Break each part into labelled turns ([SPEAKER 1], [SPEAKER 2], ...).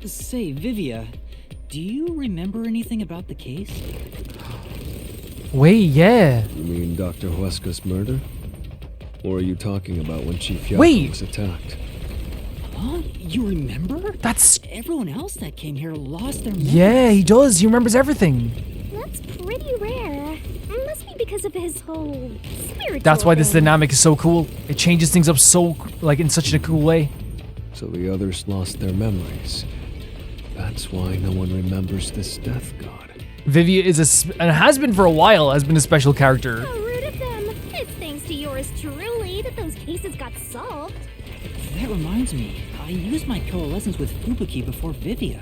[SPEAKER 1] Say, Vivia, do you remember anything about the case?
[SPEAKER 2] Wait, yeah.
[SPEAKER 3] You mean Dr. Huesca's murder? Or are you talking about when Chief Yaku was attacked?
[SPEAKER 1] Huh? You remember?
[SPEAKER 2] That's...
[SPEAKER 1] Everyone else that came here lost their memories.
[SPEAKER 2] Yeah, he does. He remembers everything.
[SPEAKER 4] That's pretty rare. Must be because of his whole spiritual
[SPEAKER 2] That's why this
[SPEAKER 4] thing.
[SPEAKER 2] dynamic is so cool. It changes things up so, like, in such a cool way.
[SPEAKER 3] So the others lost their memories. That's why no one remembers this death god.
[SPEAKER 2] Vivia is and has been for a while, has been a special character.
[SPEAKER 4] How rude of them. It's thanks to yours truly that those cases got solved.
[SPEAKER 1] That reminds me, I used my coalescence with Fubuki before Vivia.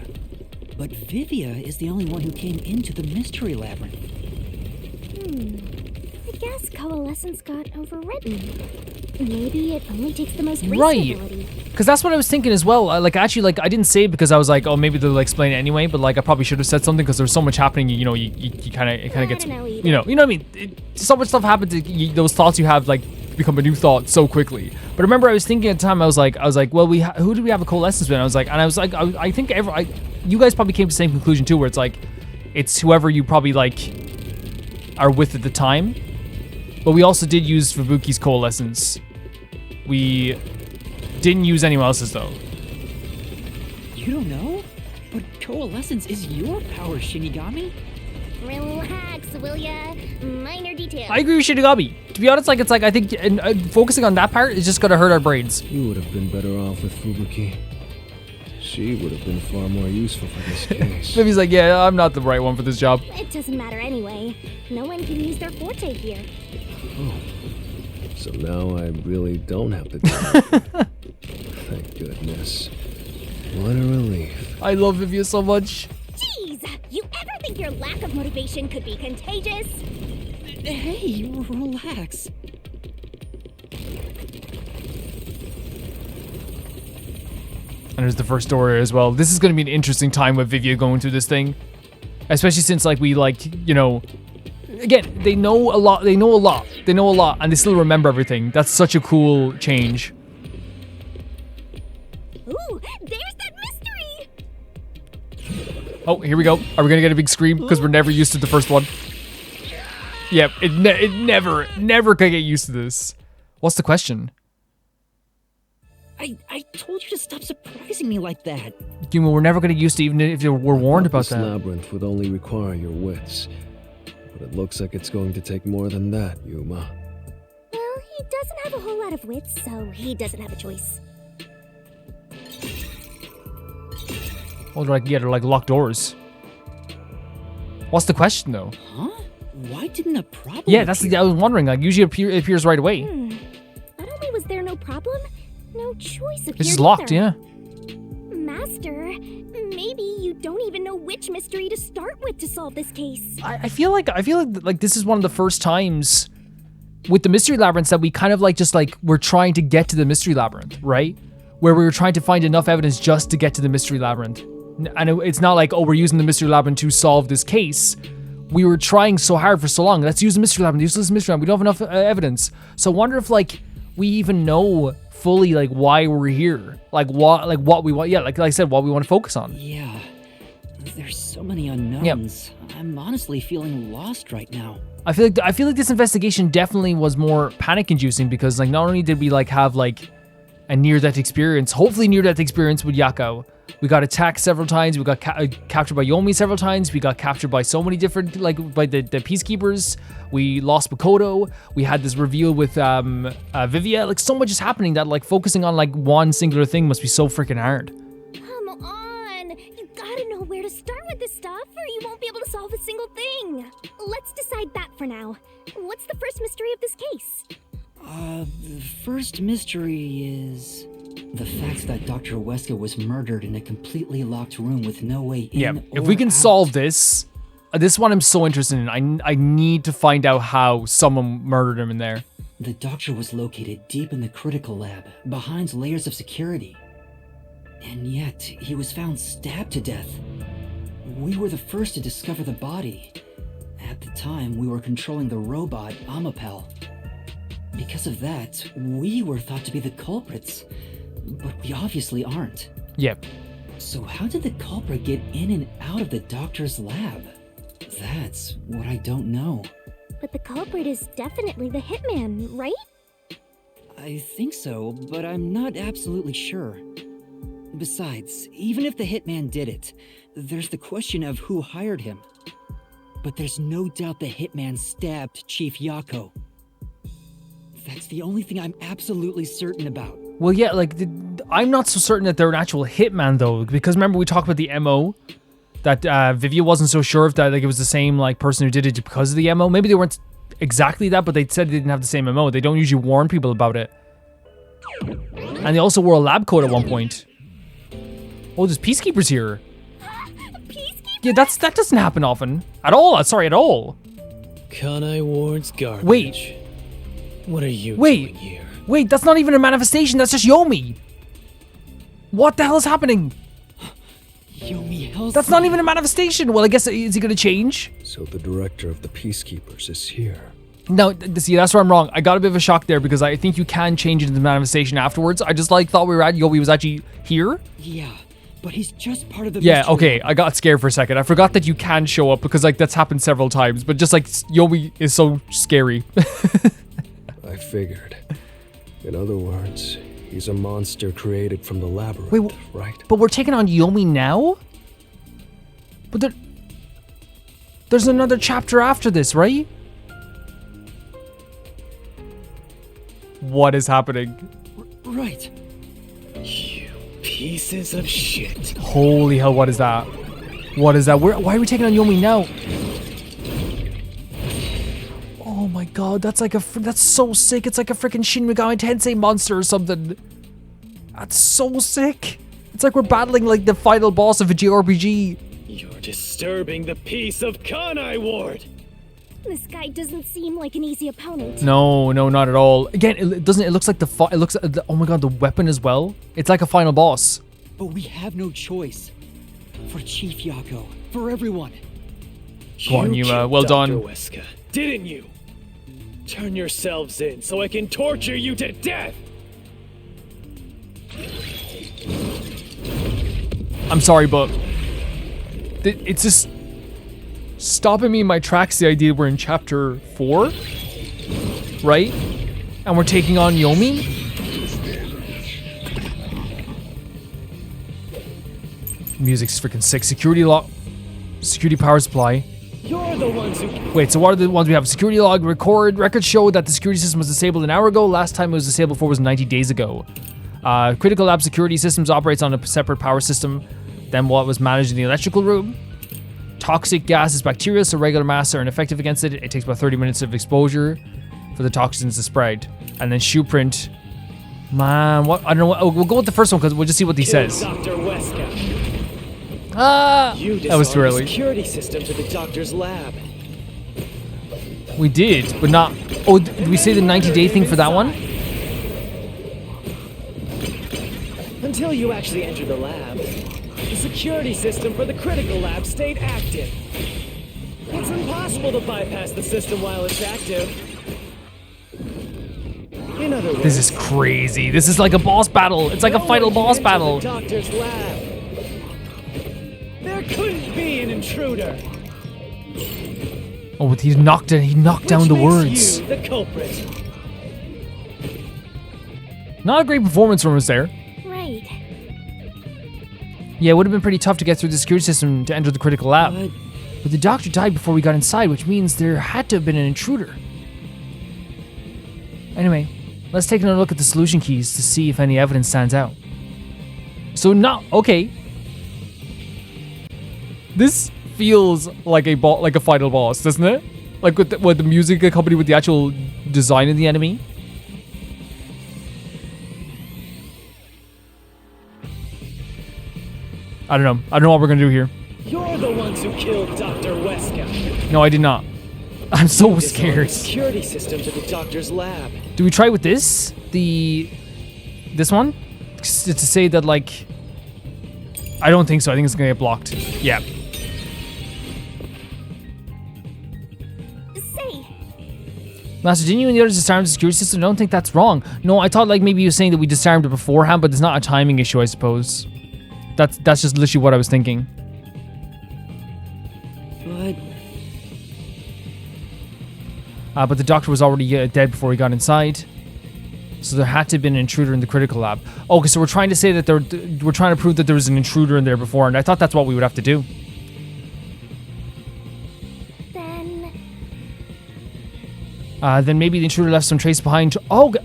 [SPEAKER 1] But Vivia is the only one who came into the mystery labyrinth.
[SPEAKER 4] I guess coalescence got overwritten. Maybe it only takes the most recent
[SPEAKER 2] Right.
[SPEAKER 4] ability.
[SPEAKER 2] Because that's what I was thinking as well. I didn't say it because I was like, oh, maybe they'll explain it anyway. But like, I probably should have said something because there's so much happening. You know, it kind of gets,
[SPEAKER 4] don't know either.
[SPEAKER 2] you know what I mean. So much stuff happens. Those thoughts you have like become a new thought so quickly. But I remember I was thinking at the time. I was like, well, who did we have a coalescence with? And I was like, I think you guys probably came to the same conclusion too, where it's like, it's whoever you probably like are with at the time. But we also did use Fubuki's coalescence. We didn't use anyone else's though.
[SPEAKER 1] You don't know? But coalescence is your power, Shinigami.
[SPEAKER 4] Relax, will ya? Minor details.
[SPEAKER 2] I agree with Shinigami. To be honest, I think focusing on that part is just gonna hurt our brains.
[SPEAKER 3] You would have been better off with Fubuki. She would have been far more useful for this case.
[SPEAKER 2] Vivi's like, yeah, I'm not the right one for this job.
[SPEAKER 4] It doesn't matter anyway. No one can use their forte here.
[SPEAKER 3] So now I really don't have to do it. Thank goodness. What a relief.
[SPEAKER 2] I love Vivia so much.
[SPEAKER 4] Jeez! You ever think your lack of motivation could be contagious?
[SPEAKER 1] Hey, relax.
[SPEAKER 2] And there's the first story as well. This is gonna be an interesting time with Vivia going through this thing. Especially since again, they know a lot, and they still remember everything. That's such a cool change.
[SPEAKER 4] Ooh, there's that mystery!
[SPEAKER 2] Oh, here we go. Are we gonna get a big scream? Because we're never used to the first one. Yep, it never can get used to this. What's the question?
[SPEAKER 1] I told you to stop surprising me like that.
[SPEAKER 2] Yuma, we're never gonna get used to even if we're warned about
[SPEAKER 3] This
[SPEAKER 2] that.
[SPEAKER 3] labyrinth would only require your wits. But it looks like it's going to take more than that, Yuma.
[SPEAKER 4] Well, he doesn't have a whole lot of wits, so he doesn't have a choice.
[SPEAKER 2] Or do I get like locked doors? What's the question though?
[SPEAKER 1] Huh? Why didn't a problem
[SPEAKER 2] Yeah,
[SPEAKER 1] appear?
[SPEAKER 2] I was wondering. Like usually it appears right away.
[SPEAKER 4] Not only was there no problem, no choice appeared
[SPEAKER 2] It's just locked,
[SPEAKER 4] either.
[SPEAKER 2] yeah.
[SPEAKER 4] Master, maybe you don't even know which mystery to start with to solve this case.
[SPEAKER 2] I feel like this is one of the first times with the mystery labyrinths that we kind of we're trying to get to the mystery labyrinth, right? Where we were trying to find enough evidence just to get to the mystery labyrinth. And it's not like, oh, we're using the mystery labyrinth to solve this case. We were trying so hard for so long. Let's use the mystery labyrinth. Use this mystery labyrinth. We don't have enough evidence. So I wonder if we even know fully why we're here, what we want. Yeah, like I said, what we want to focus on.
[SPEAKER 1] Yeah. There's so many unknowns. I'm honestly feeling lost right now.
[SPEAKER 2] I feel like this investigation definitely was more panic-inducing because not only did we have a near-death experience, hopefully near-death experience with Yakao. We got attacked several times. We got captured by Yomi several times. We got captured by so many different, by the peacekeepers. We lost Makoto. We had this reveal with Vivia. So much is happening that focusing on one singular thing must be so freaking hard.
[SPEAKER 4] Come on, you gotta know where to start with this stuff or you won't be able to solve a single thing. Let's decide that for now. What's the first mystery of this case?
[SPEAKER 1] The first mystery is the fact that Dr. Huesca was murdered in a completely locked room with no way in
[SPEAKER 2] Yeah, if
[SPEAKER 1] or
[SPEAKER 2] we can
[SPEAKER 1] out.
[SPEAKER 2] solve this one I'm so interested in. I need to find out how someone murdered him in there.
[SPEAKER 1] The doctor was located deep in the critical lab, behind layers of security. And yet, he was found stabbed to death. We were the first to discover the body. At the time, we were controlling the robot, Amapel. Because of that, we were thought to be the culprits. But we obviously aren't.
[SPEAKER 2] Yep.
[SPEAKER 1] So how did the culprit get in and out of the doctor's lab? That's what I don't know.
[SPEAKER 4] But the culprit is definitely the hitman, right?
[SPEAKER 1] I think so, but I'm not absolutely sure. Besides, even if the hitman did it, there's the question of who hired him. But there's no doubt the hitman stabbed Chief Yako. That's the only thing I'm absolutely certain about.
[SPEAKER 2] Well, yeah, like, I'm not so certain that they're an actual hitman, though, because remember we talked about the MO? That Vivia wasn't so sure if that like it was the same like person who did it because of the MO. Maybe they weren't exactly that, but they said they didn't have the same MO. They don't usually warn people about it. And they also wore a lab coat at one point. Oh, there's peacekeepers here.
[SPEAKER 4] Peacekeeper?
[SPEAKER 2] Yeah, that doesn't happen often. At all. Sorry, at all.
[SPEAKER 3] Kanai Ward's garbage.
[SPEAKER 2] Wait.
[SPEAKER 3] What are you
[SPEAKER 2] Wait.
[SPEAKER 3] doing here?
[SPEAKER 2] Wait, that's not even a manifestation. That's just Yomi. What the hell is happening?
[SPEAKER 1] Yomi Hell's...
[SPEAKER 2] That's not even a manifestation. Well, I guess, is he going to change?
[SPEAKER 3] So the director of the Peacekeepers is here.
[SPEAKER 2] No, see, that's where I'm wrong. I got a bit of a shock there because I think you can change into the manifestation afterwards. I just like thought we were at Yomi was actually here.
[SPEAKER 1] Yeah, but he's just part of the...
[SPEAKER 2] Yeah,
[SPEAKER 1] mystery.
[SPEAKER 2] okay, I got scared for a second. I forgot that you can show up because like that's happened several times, but just like Yomi is so scary.
[SPEAKER 3] I figured. In other words, he's a monster created from the Labyrinth,
[SPEAKER 2] Wait,
[SPEAKER 3] right?
[SPEAKER 2] But we're taking on Yomi now? But there's another chapter after this, right? What is happening?
[SPEAKER 1] Right.
[SPEAKER 3] You pieces of shit.
[SPEAKER 2] Holy hell, what is that? What is that? Why are we taking on Yomi now? Oh my god, that's like that's so sick. It's like a freaking Shin Megami Tensei monster or something. That's so sick. It's like we're battling like the final boss of a JRPG.
[SPEAKER 3] You're disturbing the peace of Kanai Ward.
[SPEAKER 4] This guy doesn't seem like an easy opponent.
[SPEAKER 2] No, not at all. Again, it doesn't. It looks like it looks. Oh my god, the weapon as well. It's like a final boss.
[SPEAKER 1] But we have no choice. For Chief Yako. For everyone.
[SPEAKER 2] Go on, Yuma. Well
[SPEAKER 3] Dr.
[SPEAKER 2] done.
[SPEAKER 3] Weska, didn't you? Turn yourselves in so I can torture you to death.
[SPEAKER 2] I'm sorry, but it's just stopping me in my tracks. The idea we're in chapter 4, right? And we're taking on Yomi. Music's freaking sick. Security power supply.
[SPEAKER 3] You're the ones who...
[SPEAKER 2] Wait, so what are the ones we have? Security log records show that the security system was disabled an hour ago. Last time it was disabled for was 90 days ago. Critical lab security systems operates on a separate power system than what was managed in the electrical room. Toxic gas is bacterial, so regular masks are ineffective against it. It takes about 30 minutes of exposure for the toxins to spread. And then shoe print. Man, what? I don't know. Oh, we'll go with the first one because we'll just see what he says.
[SPEAKER 3] Dr. Weska.
[SPEAKER 2] That was too early.
[SPEAKER 3] The security system to the doctor's lab.
[SPEAKER 2] We did, but not... Oh, did we say the 90-day thing for that one?
[SPEAKER 3] Until you actually enter the lab, the security system for the critical lab stayed active. It's impossible to bypass the system while it's active. In other words,
[SPEAKER 2] This is crazy. This is like a boss battle. It's like a final boss battle.
[SPEAKER 3] The doctor's lab. There couldn't be an intruder.
[SPEAKER 2] Oh, he knocked down the words.
[SPEAKER 3] You the culprit.
[SPEAKER 2] Not a great performance from us there.
[SPEAKER 4] Right.
[SPEAKER 2] Yeah, it would have been pretty tough to get through the security system to enter the critical lab. But the doctor died before we got inside, which means there had to have been an intruder. Anyway, let's take another look at the solution keys to see if any evidence stands out. So okay. This feels like a final boss, doesn't it? Like with the music accompanied with the actual design of the enemy. I don't know what we're gonna do here.
[SPEAKER 3] You're the ones who killed Dr. Weska.
[SPEAKER 2] No, I did not. I'm so scared.
[SPEAKER 3] The security system to the doctor's lab.
[SPEAKER 2] Do we try with this? This one? To say that, like... I don't think so. I think it's gonna get blocked. Yeah.
[SPEAKER 4] Say,
[SPEAKER 2] Master, didn't you and the others disarm the security system? I don't think that's wrong. No, I thought like maybe you were saying that we disarmed it beforehand, but it's not a timing issue, I suppose. That's just literally what I was thinking. But the doctor was already dead before he got inside. So there had to have been an intruder in the critical lab. Okay, so we're trying to say that we're trying to prove that there was an intruder in there before, and I thought that's what we would have to do. Then maybe the intruder left some trace behind. Oh,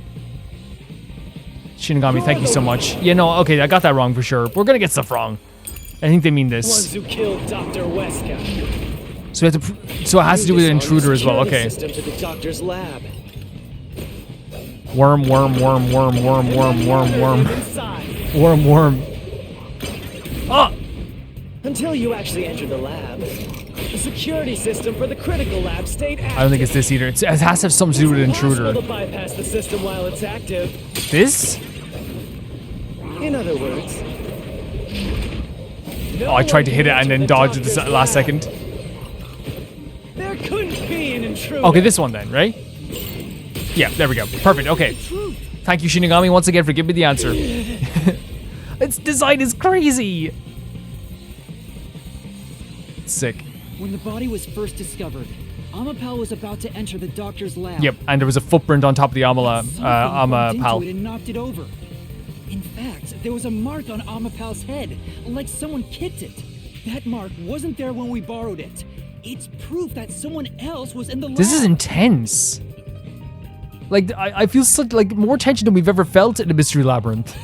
[SPEAKER 2] Shinigami, thank you so much. Yeah, no, okay, I got that wrong for sure. We're gonna get stuff wrong. I think they mean this.
[SPEAKER 3] Ones who killed Dr. Weska.
[SPEAKER 2] So we have to. So it has to do with an intruder as well. Okay.
[SPEAKER 3] System to the doctor's lab.
[SPEAKER 2] Worm. Ah!
[SPEAKER 3] Until you actually enter the lab, the security system for the critical lab stayed active.
[SPEAKER 2] I don't think it's this either. It has to have something to do with an intruder.
[SPEAKER 3] It's impossible to bypass the system while it's active.
[SPEAKER 2] This?
[SPEAKER 3] In other words,
[SPEAKER 2] Oh, I tried to hit it and then dodged at the last second.
[SPEAKER 3] There couldn't be an intruder.
[SPEAKER 2] Okay, this one then, right? Yeah, there we go. Perfect. Okay. Thank you, Shinigami, once again for giving me the answer. Its design is crazy. Sick.
[SPEAKER 1] When the body was first discovered, Amapal was about to enter the doctor's lab.
[SPEAKER 2] Yep, and there was a footprint on top of the Amapal.
[SPEAKER 1] And knocked it over. In fact, there was a mark on Amapal's head, like someone kicked it. That mark wasn't there when we borrowed it. It's proof that someone else was in the lab.
[SPEAKER 2] This is intense. Like, I feel such, like, more tension than we've ever felt in a Mystery Labyrinth.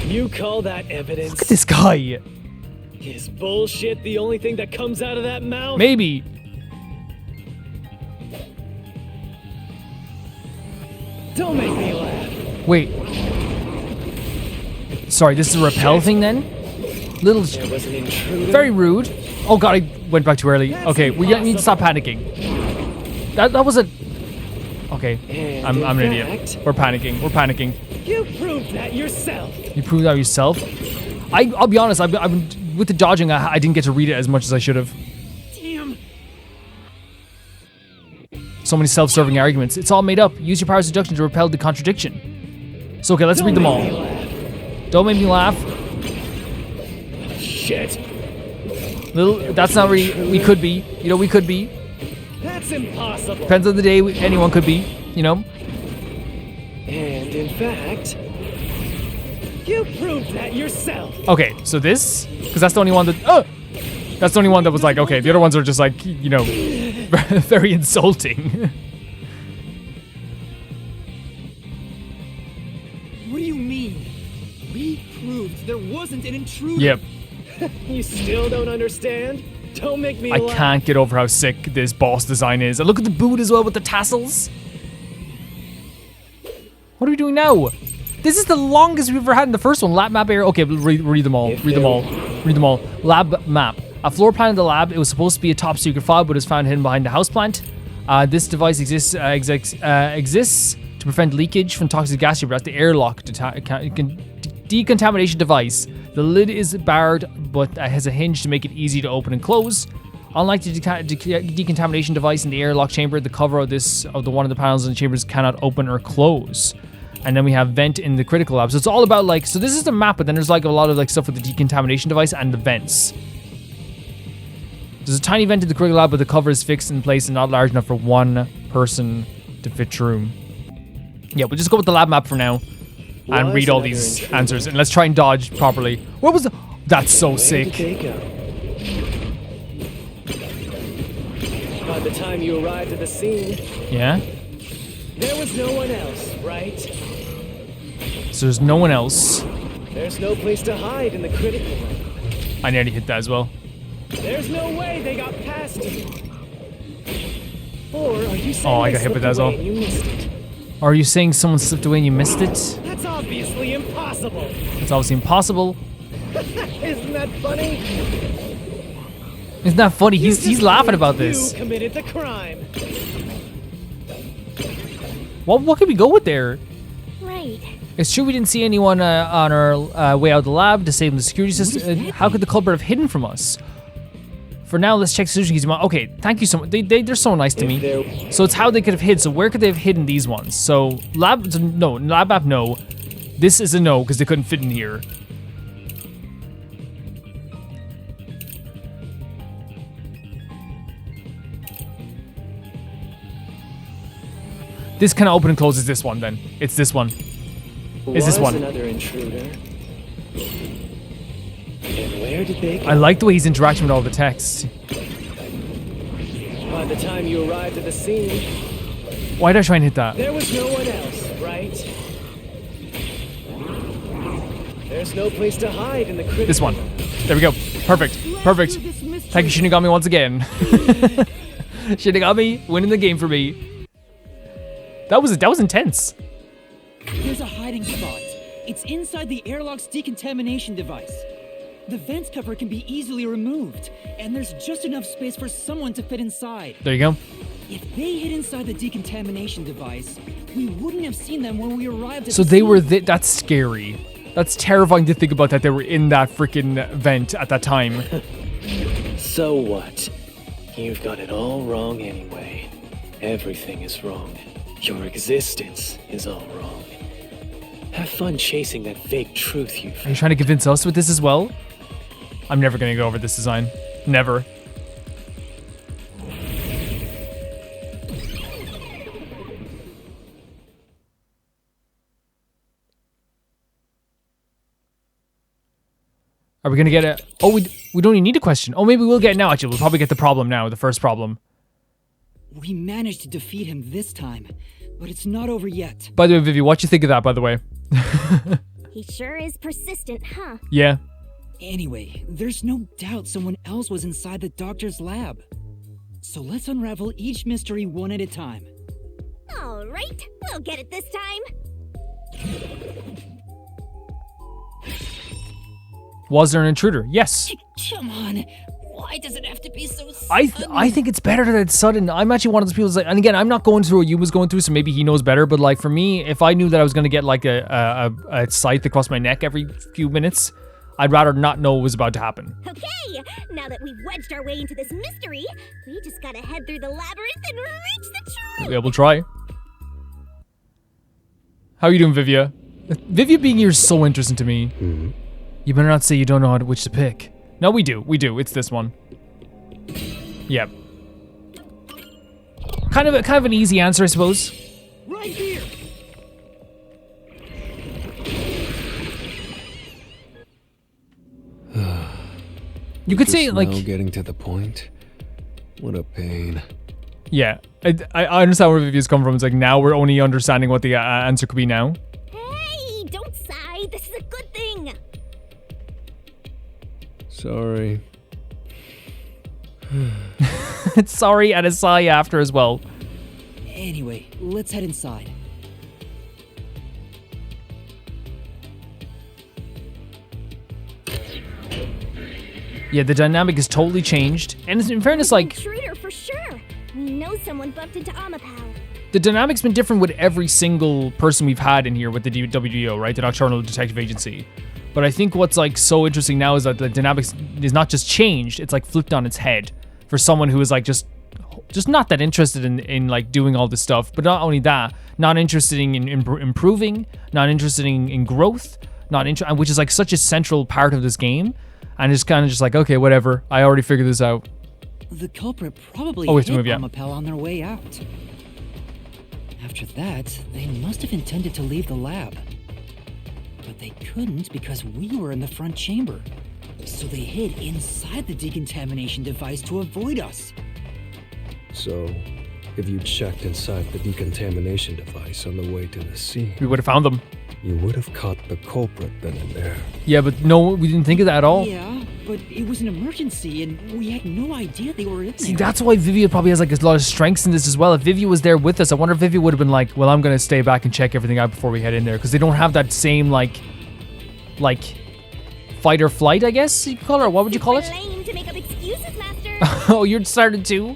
[SPEAKER 3] You call that evidence?
[SPEAKER 2] Look at this guy.
[SPEAKER 3] Is bullshit the only thing that comes out of that mouth?
[SPEAKER 2] Maybe.
[SPEAKER 3] Don't make me laugh.
[SPEAKER 2] Wait. Sorry, this is a repel thing then? Little.
[SPEAKER 3] There was an intruder.
[SPEAKER 2] Very rude. Oh god, I went back too early. Okay, we need to stop panicking. That was a. Okay, I'm an idiot. We're panicking.
[SPEAKER 3] You proved that yourself.
[SPEAKER 2] You proved that yourself? I'll be honest, I've been with the dodging, I didn't get to read it as much as I should have.
[SPEAKER 3] Damn.
[SPEAKER 2] So many self-serving arguments. It's all made up. Use your powers of deduction to repel the contradiction. So okay, let's read them all. Don't make me laugh.
[SPEAKER 3] Shit.
[SPEAKER 2] That's not really. We could be. You know, we could be.
[SPEAKER 3] That's impossible.
[SPEAKER 2] Depends on the day. Anyone could be. You know.
[SPEAKER 3] And in fact, you proved that yourself.
[SPEAKER 2] Okay, so this, because that's the only one that. That's the only one that was like, okay. The other ones are just like, you know, very insulting.
[SPEAKER 1] What do you mean? We proved there wasn't an intruder.
[SPEAKER 2] Yep.
[SPEAKER 3] You still don't understand? Don't make me
[SPEAKER 2] I
[SPEAKER 3] laugh.
[SPEAKER 2] can't get over how sick this boss design is. And look at the boot as well with the tassels. What are we doing now? This is the longest we've ever had in the first one. Lab map area. Okay, we'll read them all. Read them all. Lab map. A floor plan of the lab. It was supposed to be a top secret file, but is found hidden behind the houseplant. This device exists to prevent leakage from toxic gas chamber. That's the airlock decontamination device. The lid is barred, but has a hinge to make it easy to open and close. Unlike the decontamination device in the airlock chamber, the cover of the one of the panels in the chambers cannot open or close. And then we have vent in the critical lab. So it's all about like, so this is the map, but then there's like a lot of like stuff with the decontamination device and the vents. There's a tiny vent in the critical lab, but the cover is fixed in place and not large enough for one person to fit through. Yeah, we'll just go with the lab map for now and read all these answers, and let's try and dodge properly. What was the? That's so sick.
[SPEAKER 3] By the time you arrived at the scene,
[SPEAKER 2] Yeah.
[SPEAKER 3] there was no one else, right?
[SPEAKER 2] So there's no one else.
[SPEAKER 3] There's no place to hide in the critical lab.
[SPEAKER 2] I nearly hit that as well.
[SPEAKER 3] There's no way they got past you. Or are you saying
[SPEAKER 2] Oh, I got hit with that as well.
[SPEAKER 3] you missed it?
[SPEAKER 2] Are you saying someone slipped away and you missed it?
[SPEAKER 3] That's obviously impossible.
[SPEAKER 2] It's obviously impossible.
[SPEAKER 3] Isn't that funny?
[SPEAKER 2] Isn't that funny?
[SPEAKER 3] You
[SPEAKER 2] He's
[SPEAKER 3] just
[SPEAKER 2] laughing
[SPEAKER 3] proved
[SPEAKER 2] about this.
[SPEAKER 3] You committed the crime.
[SPEAKER 2] What could we go with there?
[SPEAKER 4] Right.
[SPEAKER 2] It's true we didn't see anyone on our way out of the lab to save the security system. How could the culprit have hidden from us? For now, let's check solution keys. Okay, thank you so much. They're so nice to me. So it's how they could have hid. So where could they have hidden these ones? So lab app, no. This is a no because they couldn't fit in here. This kind of open and closes this one then. It's this one. It's this one.
[SPEAKER 3] Another intruder. And where did they go?
[SPEAKER 2] I like the way he's interacting with all the text.
[SPEAKER 3] By the time you arrived at the scene,
[SPEAKER 2] Why did I try and hit that?
[SPEAKER 3] there was no one else, right? There's no place to hide in the critical.
[SPEAKER 2] This one. There we go. Perfect. Perfect. Thank you, Shinigami, once again. Shinigami winning the game for me. That was intense.
[SPEAKER 1] There's a hiding spot. It's inside the airlock's decontamination device. The vent cover can be easily removed, and there's just enough space for someone to fit inside.
[SPEAKER 2] There you go.
[SPEAKER 1] If they hid inside the decontamination device, we wouldn't have seen them when we arrived at
[SPEAKER 2] So
[SPEAKER 1] the
[SPEAKER 2] they
[SPEAKER 1] scene.
[SPEAKER 2] were that's scary. That's terrifying to think about, that they were in that freaking vent at that time.
[SPEAKER 3] So what? You've got it all wrong anyway. Everything is wrong. Your existence is all wrong. Have fun chasing that fake truth you
[SPEAKER 2] Are you trying to convince us with this as well? I'm never gonna go over this design. Never. Are we gonna get a... Oh, we don't even need a question. Oh, maybe we'll get it now, actually. We'll probably get the problem now, the first problem.
[SPEAKER 1] We managed to defeat him this time, but it's not over yet.
[SPEAKER 2] By the way, Vivi, what you think of that, by the way?
[SPEAKER 4] He sure is persistent, huh?
[SPEAKER 2] Yeah.
[SPEAKER 1] Anyway, there's no doubt someone else was inside the doctor's lab. So let's unravel each mystery one at a time.
[SPEAKER 4] All right, we'll get it this time.
[SPEAKER 2] Was there an intruder? Yes.
[SPEAKER 1] Come on, why does it have to be so
[SPEAKER 2] I
[SPEAKER 1] sudden?
[SPEAKER 2] think it's better that it's sudden. I'm actually one of those people that's like, and again, I'm not going through what you was going through, so maybe he knows better, but like for me, if I knew that I was gonna get like a scythe across my neck every few minutes, I'd rather not know what was about to happen.
[SPEAKER 4] Okay, now that we've wedged our way into this mystery, we just gotta head through the labyrinth and reach the truth.
[SPEAKER 2] Yeah, we'll try. How are you doing, Vivia? Vivia being here is so interesting to me. You better not say you don't know which to pick. No, we do. We do. It's this one. Yep. Kind of an easy answer, I suppose.
[SPEAKER 1] Right here.
[SPEAKER 2] You could say like,
[SPEAKER 5] now getting to the point. What a pain.
[SPEAKER 2] yeah. I understand where Vivia's come from. It's like now we're only understanding what the answer could be now.
[SPEAKER 4] Hey, don't sigh. This is a good thing.
[SPEAKER 5] Sorry.
[SPEAKER 2] Sorry, and a sigh after as well.
[SPEAKER 1] Anyway, let's head inside.
[SPEAKER 2] Yeah, the dynamic is totally changed. And in fairness, like,
[SPEAKER 4] Intruder for sure. We know someone bumped into Amapal.
[SPEAKER 2] the dynamic's been different with every single person we've had in here with the WDO, right? The Nocturnal Detective Agency. But I think what's like so interesting now is that the dynamics is not just changed, it's like flipped on its head for someone who is like just not that interested in like doing all this stuff. But not only that, not interested in improving, not interested in growth, which is like such a central part of this game. And it's kind of just like, okay, whatever. I already figured this out.
[SPEAKER 1] The culprit probably
[SPEAKER 2] Oh, we have to
[SPEAKER 1] hit
[SPEAKER 2] move, yeah.
[SPEAKER 1] Amapel on their way out. After that, they must have intended to leave the lab. But they couldn't because we were in the front chamber. So they hid inside the decontamination device to avoid us.
[SPEAKER 5] So, if you checked inside the decontamination device on the way to the scene,
[SPEAKER 2] We would have found them.
[SPEAKER 5] you would have caught the culprit then and there.
[SPEAKER 2] Yeah, but no, we didn't think of that at all.
[SPEAKER 1] Yeah, but it was an emergency and we had no idea they were in there.
[SPEAKER 2] See, that's why Vivia probably has like a lot of strengths in this as well. If Vivia was there with us, I wonder if Vivia would have been like, well, I'm gonna stay back and check everything out before we head in there, because they don't have that same like fight or flight, I guess you could call it. Or what would you call it?
[SPEAKER 4] Lame to make up excuses, Master.
[SPEAKER 2] Oh, you're started too.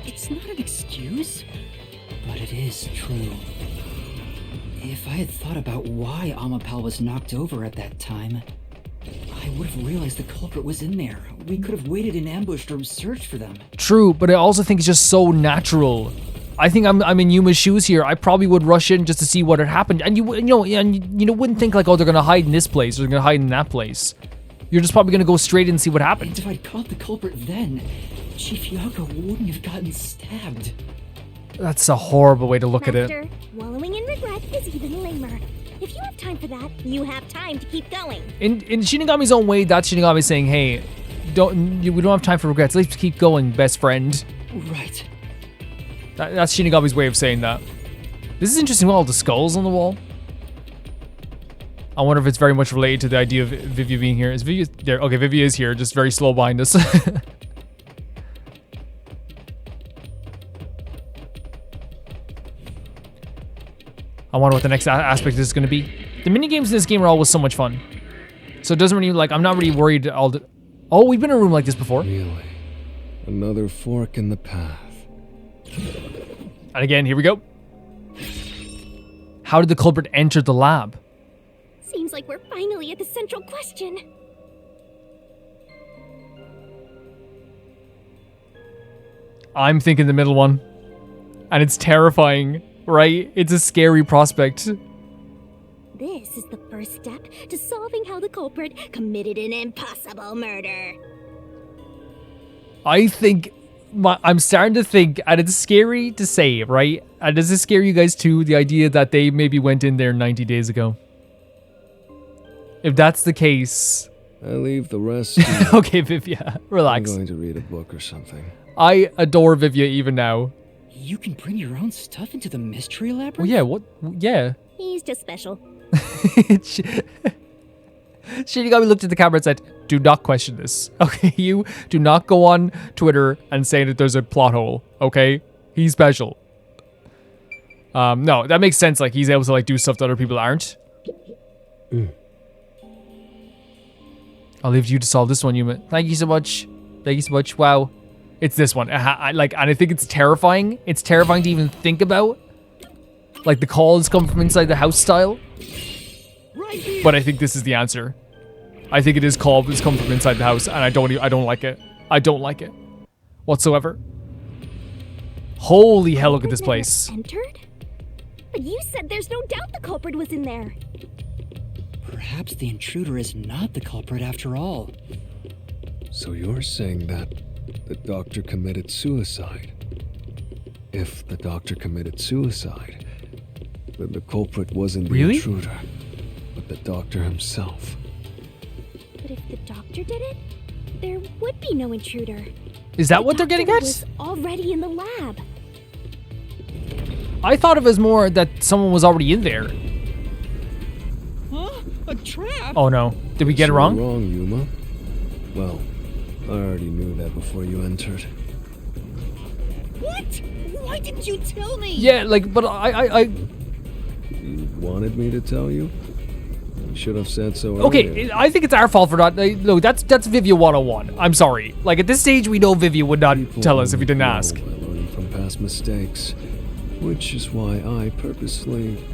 [SPEAKER 1] It's not an excuse, but it is true. If I had thought about why Amapal was knocked over at that time, I would have realized the culprit was in there. We could have waited in ambush to search for them.
[SPEAKER 2] True, but I also think it's just so natural. I think I'm in Yuma's shoes here. I probably would rush in just to see what had happened, and you wouldn't think like, oh, they're gonna hide in this place or they're gonna hide in that place. You're just probably gonna go straight in and see what happened.
[SPEAKER 1] And if I'd caught the culprit then, Chief Yako wouldn't have gotten stabbed.
[SPEAKER 2] That's a horrible way to look at it.
[SPEAKER 4] Master, wallowing in regret is even lamer. If you have time for that, you have time to keep going.
[SPEAKER 2] In Shinigami's own way, that's Shinigami saying, hey, we don't have time for regrets. Let's keep going, best friend.
[SPEAKER 1] Right.
[SPEAKER 2] That's Shinigami's way of saying that. This is interesting with all the skulls on the wall. I wonder if it's very much related to the idea of Vivia being here. Is Vivia there? Okay, Vivia is here, just very slow behind us. I wonder what the next aspect is going to be. The minigames in this game are always so much fun. So it doesn't really, like, I'm not really worried all the... Oh, we've been in a room like this before.
[SPEAKER 5] Really? Another fork in the path.
[SPEAKER 2] And again, here we go. How did the culprit enter the lab?
[SPEAKER 4] Seems like we're finally at the central question.
[SPEAKER 2] I'm thinking the middle one. And it's terrifying, right? It's a scary prospect.
[SPEAKER 4] This is the first step to solving how the culprit committed an impossible murder.
[SPEAKER 2] I think... I'm starting to think, and it's scary to say, right? And does this scare you guys too? The idea that they maybe went in there 90 days ago. If that's the case...
[SPEAKER 5] I leave the rest to you.
[SPEAKER 2] Okay, Vivia, relax.
[SPEAKER 5] I'm going to read a book or something.
[SPEAKER 2] I adore Vivia even now.
[SPEAKER 1] You can bring your own stuff into the mystery labyrinth?
[SPEAKER 2] Well, yeah, what? Yeah.
[SPEAKER 4] He's just special.
[SPEAKER 2] Shinigami looked at the camera and said, do not question this. Okay, you do not go on Twitter and say that there's a plot hole, okay? He's special. No, that makes sense. Like, he's able to, like, do stuff that other people aren't. I'll leave you to solve this one, Yuma. Thank you so much. Thank you so much. Wow. It's this one. And I think it's terrifying. It's terrifying to even think about. Like, the calls come from inside the house style. But I think this is the answer. I think it is called. It's come from inside the house, and I don't like it. I don't like it whatsoever. Holy hell! Look at this place.
[SPEAKER 4] Entered? But you said there's no doubt the culprit was in there.
[SPEAKER 1] Perhaps the intruder is not the culprit after all.
[SPEAKER 5] So you're saying that the doctor committed suicide? If the doctor committed suicide, then the culprit wasn't the intruder, but the doctor himself.
[SPEAKER 4] But if the doctor did it, there would be no intruder.
[SPEAKER 2] Is that what they're getting at?
[SPEAKER 4] Was already in the lab.
[SPEAKER 2] I thought of it as more that someone was already in there.
[SPEAKER 1] Huh? A trap?
[SPEAKER 2] Oh no. Did we get it wrong?
[SPEAKER 5] Wrong, Yuma. Well, I already knew that before you entered.
[SPEAKER 1] What? Why didn't you tell me?
[SPEAKER 2] Yeah, like, but I
[SPEAKER 5] You wanted me to tell you? You should have said so earlier.
[SPEAKER 2] Okay, I think it's our fault for not... No, that's Vivia 101. I'm sorry. Like, at this stage, we know Vivia would not tell us if we didn't ask.
[SPEAKER 5] I learn from past mistakes, which is why I purposely...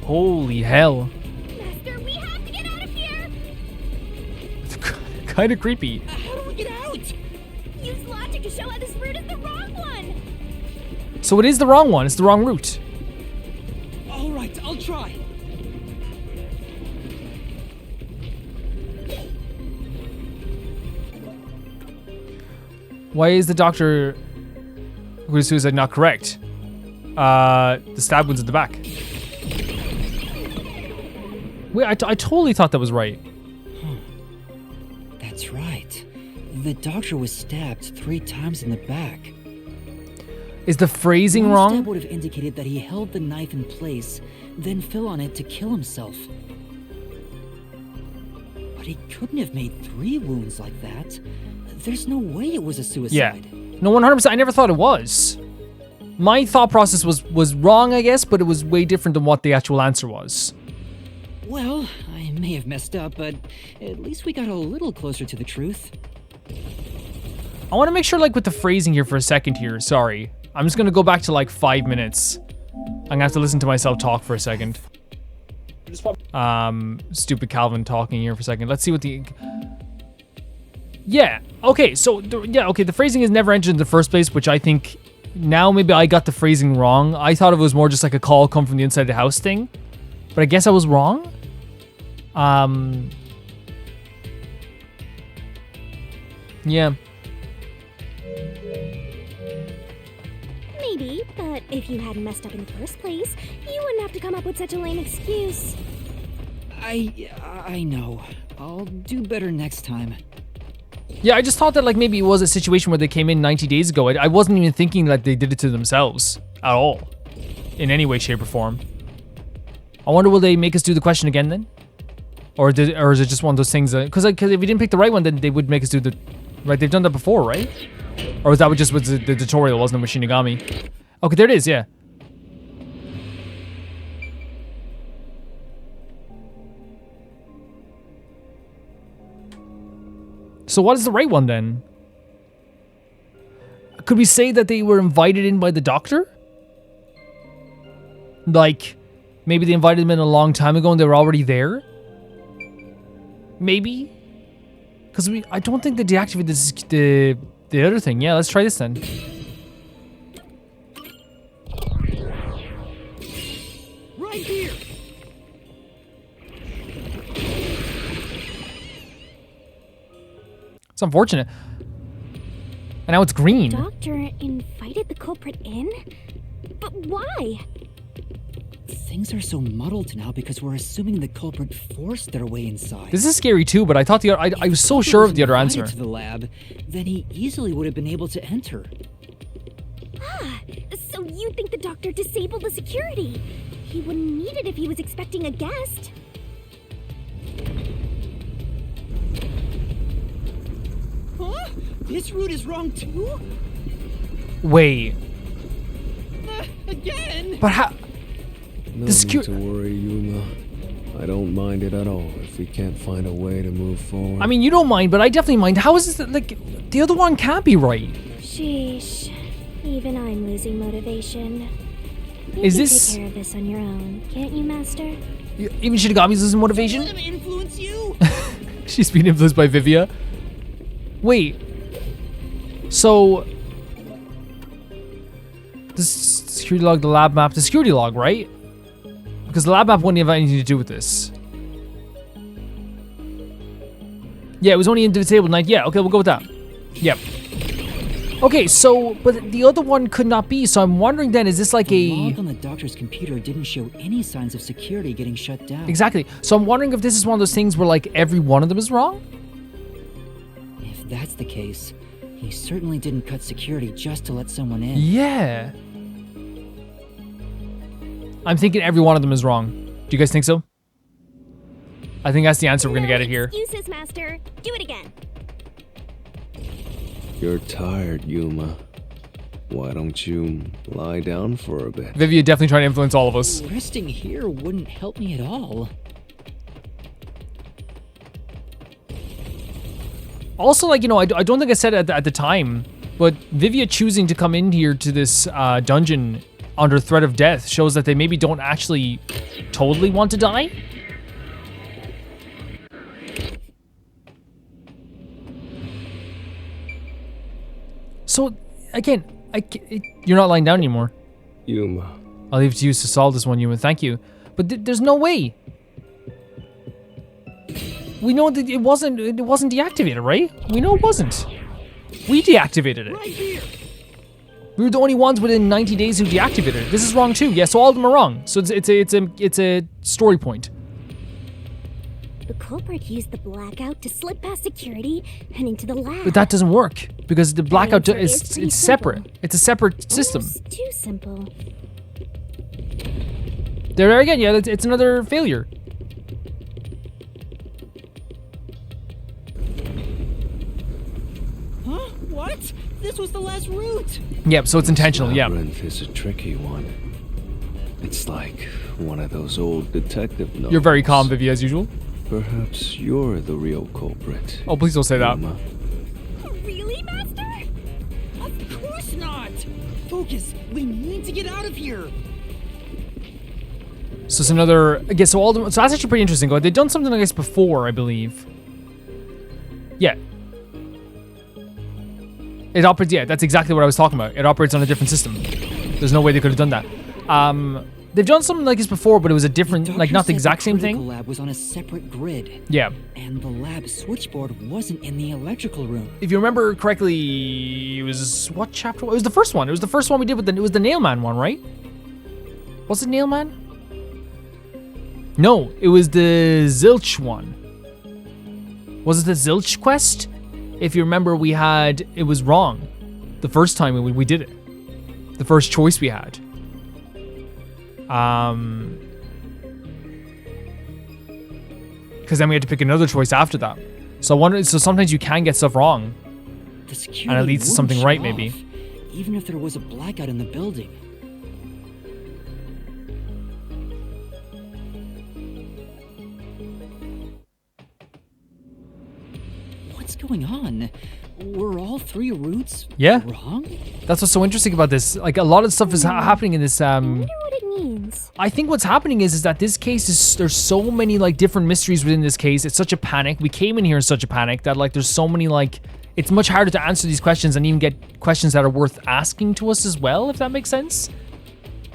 [SPEAKER 2] Holy hell.
[SPEAKER 4] Master, we have to get out of here!
[SPEAKER 2] It's kind of creepy.
[SPEAKER 1] How do we get out?
[SPEAKER 4] Use logic to show how this route is the wrong one!
[SPEAKER 2] So it is the wrong one. It's the wrong route.
[SPEAKER 1] All right, I'll try.
[SPEAKER 2] Why is the doctor who's suicide not correct? The stab wound's at the back. Wait, I totally thought that was right.
[SPEAKER 1] That's right. The doctor was stabbed 3 times in the back.
[SPEAKER 2] Is the phrasing
[SPEAKER 1] One
[SPEAKER 2] wrong?
[SPEAKER 1] stab would have indicated that he held the knife in place, then fell on it to kill himself. But he couldn't have made 3 wounds like that. There's no way it was a suicide.
[SPEAKER 2] Yeah. No, 100%. I never thought it was. My thought process was wrong, I guess, but it was way different than what the actual answer was.
[SPEAKER 1] Well, I may have messed up, but at least we got a little closer to the truth.
[SPEAKER 2] I want to make sure, like, with the phrasing here for a second here. Sorry. I'm just going to go back to, like, 5 minutes. I'm going to have to listen to myself talk for a second. Stupid Calvin talking here for a second. Let's see what the... Yeah. Okay, so, the phrasing is never entered in the first place, which I think... Now maybe I got the phrasing wrong. I thought it was more just like a call come from the inside of the house thing. But I guess I was wrong. Yeah.
[SPEAKER 4] Maybe, but if you hadn't messed up in the first place, you wouldn't have to come up with such a lame excuse.
[SPEAKER 1] I know. I'll do better next time.
[SPEAKER 2] Yeah, I just thought that like maybe it was a situation where they came in 90 days ago. I wasn't even thinking that they did it to themselves at all, in any way, shape, or form. I wonder, will they make us do the question again then? Or is it just one of those things that... Because if we didn't pick the right one, then they would make us do the... Right, they've done that before, right? Or was that just with the tutorial, wasn't it, with Shinigami? Okay, there it is, yeah. So what is the right one then? Could we say that they were invited in by the doctor? Like, maybe they invited them in a long time ago and they were already there? Maybe? Because I don't think they deactivated the other thing. Yeah, let's try this then.
[SPEAKER 1] Right here.
[SPEAKER 2] It's unfortunate. And now it's green.
[SPEAKER 4] Doctor invited the culprit in? But why?
[SPEAKER 1] Things are so muddled now because we're assuming the culprit forced their way inside.
[SPEAKER 2] This is scary too, but I thought I was so sure of the other answer.
[SPEAKER 1] To the lab, then he easily would have been able to enter.
[SPEAKER 4] Ah, so you think the doctor disabled the security? He wouldn't need it if he was expecting a guest.
[SPEAKER 1] Huh? This route is wrong too?
[SPEAKER 2] Wait.
[SPEAKER 1] Again?
[SPEAKER 2] But how?
[SPEAKER 5] No need to worry, Yuma. I don't mind it at all if we can't find a way to move forward.
[SPEAKER 2] I mean, you don't mind, but I definitely mind. How is this, like, the other one can't be right?
[SPEAKER 4] Sheesh. Even I'm losing motivation. You
[SPEAKER 2] Is
[SPEAKER 4] can
[SPEAKER 2] this...
[SPEAKER 4] take care of this on your own, can't you, Master?
[SPEAKER 2] Even Shinigami's losing motivation?
[SPEAKER 1] Let him influence you.
[SPEAKER 2] She's being influenced by Vivia. Wait. So... the security log, the lab map, the security log, right? Because the lab map wouldn't have anything to do with this. Yeah, it was only in disabled night. Yeah, okay, we'll go with that. Yep. Okay, so, but the other one could not be, so I'm wondering then, is this like
[SPEAKER 1] The
[SPEAKER 2] a...
[SPEAKER 1] log on the doctor's computer didn't show any signs of security getting shut down.
[SPEAKER 2] Exactly. So I'm wondering if this is one of those things where like every one of them is wrong?
[SPEAKER 1] If that's the case, he certainly didn't cut security just to let someone in.
[SPEAKER 2] Yeah. I'm thinking every one of them is wrong. Do you guys think so? I think that's the answer we're gonna get it here.
[SPEAKER 4] Excuses, Master. Do it again.
[SPEAKER 5] You're tired, Yuma. Why don't you lie down for a bit?
[SPEAKER 2] Vivia definitely trying to influence all of us.
[SPEAKER 1] Resting here wouldn't help me at all.
[SPEAKER 2] Also, like, you know, I don't think I said it at the time, but Vivia choosing to come in here to this dungeon under threat of death shows that they maybe don't actually totally want to die. So, again, you're not lying down anymore.
[SPEAKER 5] Yuma.
[SPEAKER 2] I'll leave it to you to solve this one, Yuma. Thank you. But there's no way. We know that it wasn't deactivated, right? We know it wasn't. We deactivated it.
[SPEAKER 1] Right here.
[SPEAKER 2] We were the only ones within 90 days who deactivated it. This is wrong too. Yeah, so all of them are wrong. So it's a story point.
[SPEAKER 4] The culprit used the blackout to slip past security and into the lab.
[SPEAKER 2] But that doesn't work because the blackout
[SPEAKER 4] answer is
[SPEAKER 2] is
[SPEAKER 4] pretty
[SPEAKER 2] it's separate.
[SPEAKER 4] simple.
[SPEAKER 2] It's a separate system.
[SPEAKER 4] Almost too simple.
[SPEAKER 2] There again, yeah, it's another failure.
[SPEAKER 1] Huh? What? This was the last route.
[SPEAKER 2] Yep, so it's intentional, yeah.
[SPEAKER 5] Labyrinth is a tricky one. It's like one of those old detective novels.
[SPEAKER 2] You're very calm, Vivia, as usual.
[SPEAKER 5] Perhaps you're the real culprit.
[SPEAKER 2] Oh, please don't say that.
[SPEAKER 5] Yuma.
[SPEAKER 4] Really, Master?
[SPEAKER 1] Of course not. Focus. We need to get out of here.
[SPEAKER 2] So it's another, again, so that's actually pretty interesting. They've done something like this before, I believe. Yeah. It operates, yeah, that's exactly what I was talking about. It operates on a different system. There's no way they could have done that. They've done something like this before, but it was a different, like, not the
[SPEAKER 1] Doctor
[SPEAKER 2] exact
[SPEAKER 1] said
[SPEAKER 2] same
[SPEAKER 1] the critical
[SPEAKER 2] thing.
[SPEAKER 1] lab was on a separate grid,
[SPEAKER 2] Yeah.
[SPEAKER 1] and the lab switchboard wasn't in the electrical room.
[SPEAKER 2] If you remember correctly, it was what chapter? It was the first one. It was the first one we did with it was the Nailman one, right? Was it Nailman? No, it was the Zilch one. Was it the Zilch quest? If you remember, it was wrong. The first time we did it. The first choice we had. Because then we had to pick another choice after that. So I wonder, so sometimes you can get stuff wrong.
[SPEAKER 1] The security
[SPEAKER 2] And it leads to
[SPEAKER 1] wouldn't
[SPEAKER 2] something
[SPEAKER 1] shut
[SPEAKER 2] right, maybe.
[SPEAKER 1] off, even if there was a blackout in the building. What's going on? Were all three routes
[SPEAKER 2] Yeah.
[SPEAKER 1] wrong?
[SPEAKER 2] That's what's so interesting about this. Like, a lot of stuff is happening in this,
[SPEAKER 4] I wonder what it means.
[SPEAKER 2] I think what's happening is that this case is, there's so many, like, different mysteries within this case. It's such a panic. We came in here in such a panic that, like, there's so many, like, it's much harder to answer these questions and even get questions that are worth asking to us as well, if that makes sense.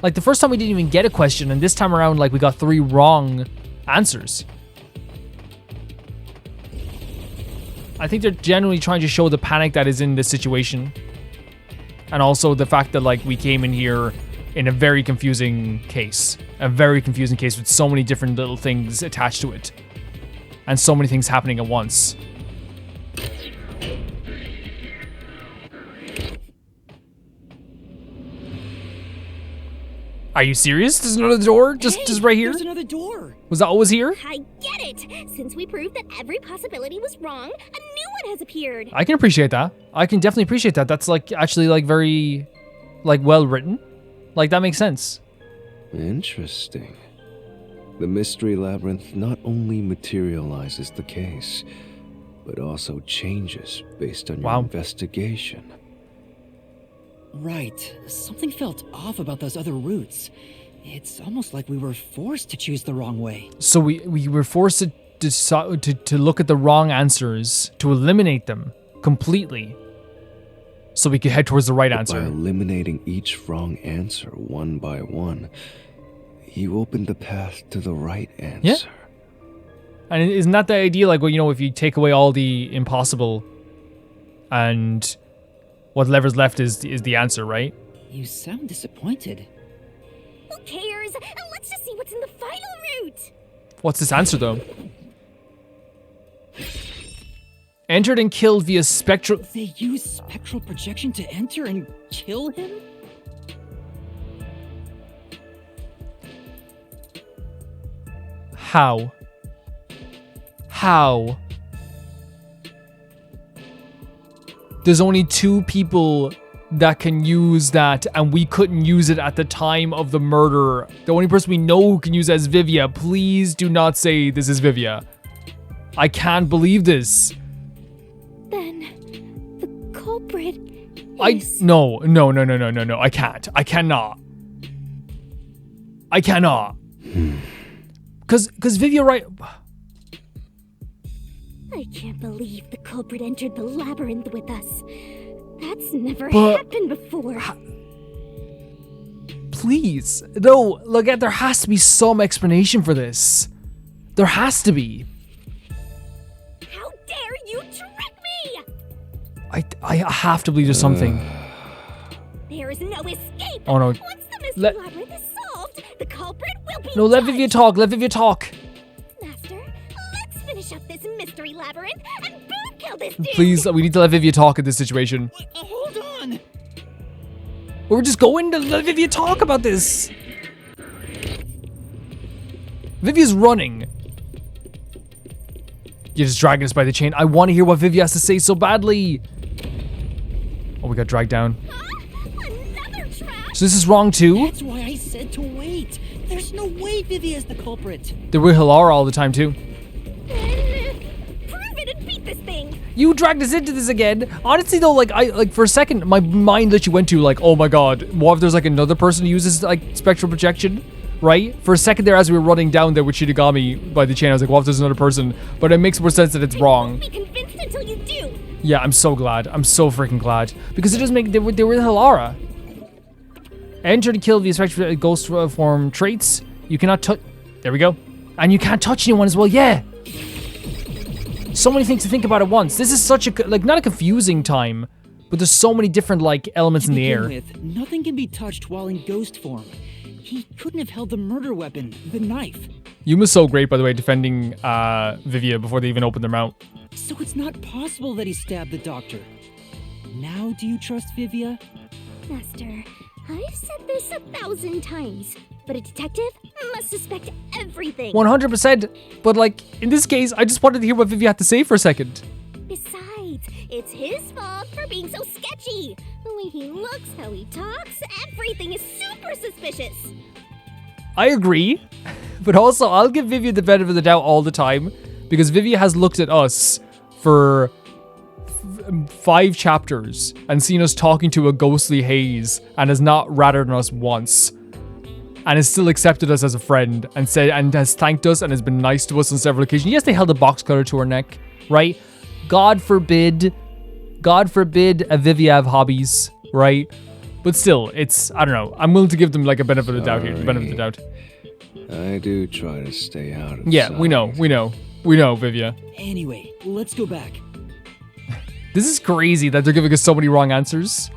[SPEAKER 2] Like, the first time we didn't even get a question, and this time around, like, we got 3 wrong answers. I think they're generally trying to show the panic that is in this situation. And also the fact that, like, we came in here in a very confusing case. A very confusing case with so many different little things attached to it. And so many things happening at once. Are you serious? There's another door? Just right here?
[SPEAKER 1] There's another door.
[SPEAKER 2] Was that always here?
[SPEAKER 4] I get it! Since we proved that every possibility was wrong, a new one has appeared.
[SPEAKER 2] I can appreciate that. I can definitely appreciate that. That's, like, actually, like, very, like, well written. Like, that makes sense.
[SPEAKER 5] Interesting. The mystery labyrinth not only materializes the case, but also changes based on your
[SPEAKER 2] Wow.
[SPEAKER 5] investigation.
[SPEAKER 1] Right. Something felt off about those other routes. It's almost like we were forced to choose the wrong way.
[SPEAKER 2] So we were forced to decide to look at the wrong answers, to eliminate them completely, so we could head towards the right
[SPEAKER 5] By
[SPEAKER 2] answer.
[SPEAKER 5] eliminating each wrong answer one by one, you opened the path to the right answer.
[SPEAKER 2] Yeah. And isn't that the idea? Like, well, you know, if you take away all the impossible, and whatever's left is the answer, right?
[SPEAKER 1] You sound disappointed.
[SPEAKER 4] Who cares? Let's just see what's in the final route.
[SPEAKER 2] What's this answer though? Entered and killed via spectral.
[SPEAKER 1] They use spectral projection to enter and kill him?
[SPEAKER 2] How? How? There's only 2 people that can use that, and we couldn't use it at the time of the murder. The only person we know who can use it is Vivia. Please do not say this is Vivia. I can't believe this.
[SPEAKER 4] Then, the culprit is...
[SPEAKER 2] No. I can't. I cannot. I cannot. Cause Vivia, right?
[SPEAKER 4] I can't believe the culprit entered the labyrinth with us. That's never
[SPEAKER 2] But-
[SPEAKER 4] happened before.
[SPEAKER 2] Please. No, look, there has to be some explanation for this. There has to be.
[SPEAKER 4] How dare you trick me!
[SPEAKER 2] I have to believe there's something.
[SPEAKER 4] There is no escape.
[SPEAKER 2] Oh no.
[SPEAKER 4] Once the mystery
[SPEAKER 2] Let-
[SPEAKER 4] labyrinth is solved, the culprit will be
[SPEAKER 2] No, let
[SPEAKER 4] judged.
[SPEAKER 2] Vivia talk. Let Vivia talk.
[SPEAKER 4] Master, let's finish up this mystery labyrinth and boom kill this dude.
[SPEAKER 2] Please, we need to let Vivia talk in this situation.
[SPEAKER 1] Hold on!
[SPEAKER 2] We're just going to let Vivia talk about this. Vivia's running. You're just dragging us by the chain. I want to hear what Vivia has to say so badly. Oh, we got dragged down.
[SPEAKER 4] Another trap.
[SPEAKER 2] So this is wrong too?
[SPEAKER 1] That's why I said to wait. There's no way Vivia is the culprit.
[SPEAKER 2] They're with Hilara all the time too.
[SPEAKER 4] Then prove it and beat this thing.
[SPEAKER 2] You dragged us into this again. Honestly though, like for a second, my mind literally went to like, oh my god, what if there's like another person who uses like spectral projection? Right? For a second there, as we were running down there with Shinigami by the chain, I was like, what if there's another person? But it makes more sense that it's wrong.
[SPEAKER 4] Be convinced until you do.
[SPEAKER 2] Yeah, I'm so glad. I'm so freaking glad. Because it does make, they were Hilara. Enter to kill the spectral ghost form traits. You cannot touch. There we go. And you can't touch anyone as well. Yeah. So many things to think about at once. This is such a like not a confusing time, but there's so many different like elements in the air.
[SPEAKER 1] With, nothing can be touched while in ghost form. He couldn't have held the murder weapon, the knife.
[SPEAKER 2] Yuma's so great, by the way, defending Vivia before they even open their mouth.
[SPEAKER 1] So it's not possible that he stabbed the doctor. Now do you trust Vivia?
[SPEAKER 4] Master, I've said this 1,000 times, but a detective must suspect everything.
[SPEAKER 2] 100%. But like, in this case, I just wanted to hear what Vivia had to say for a second.
[SPEAKER 4] Besides, it's his fault for being so sketchy. The way he looks, how he talks, everything is super suspicious.
[SPEAKER 2] I agree. But also, I'll give Vivia the benefit of the doubt all the time, because Vivia has looked at us for 5 chapters and seen us talking to a ghostly haze and has not ratted on us once. And has still accepted us as a friend and said and has thanked us and has been nice to us on several occasions. Yes, they held a box cutter to her neck, right? God forbid a Vivia have hobbies, right? But still, it's, I don't know. I'm willing to give them like a benefit of the doubt here. The benefit of the doubt.
[SPEAKER 5] I do try to stay out of
[SPEAKER 2] Yeah,
[SPEAKER 5] sight.
[SPEAKER 2] we know, Vivia.
[SPEAKER 1] Anyway, let's go back.
[SPEAKER 2] This is crazy that they're giving us so many wrong answers.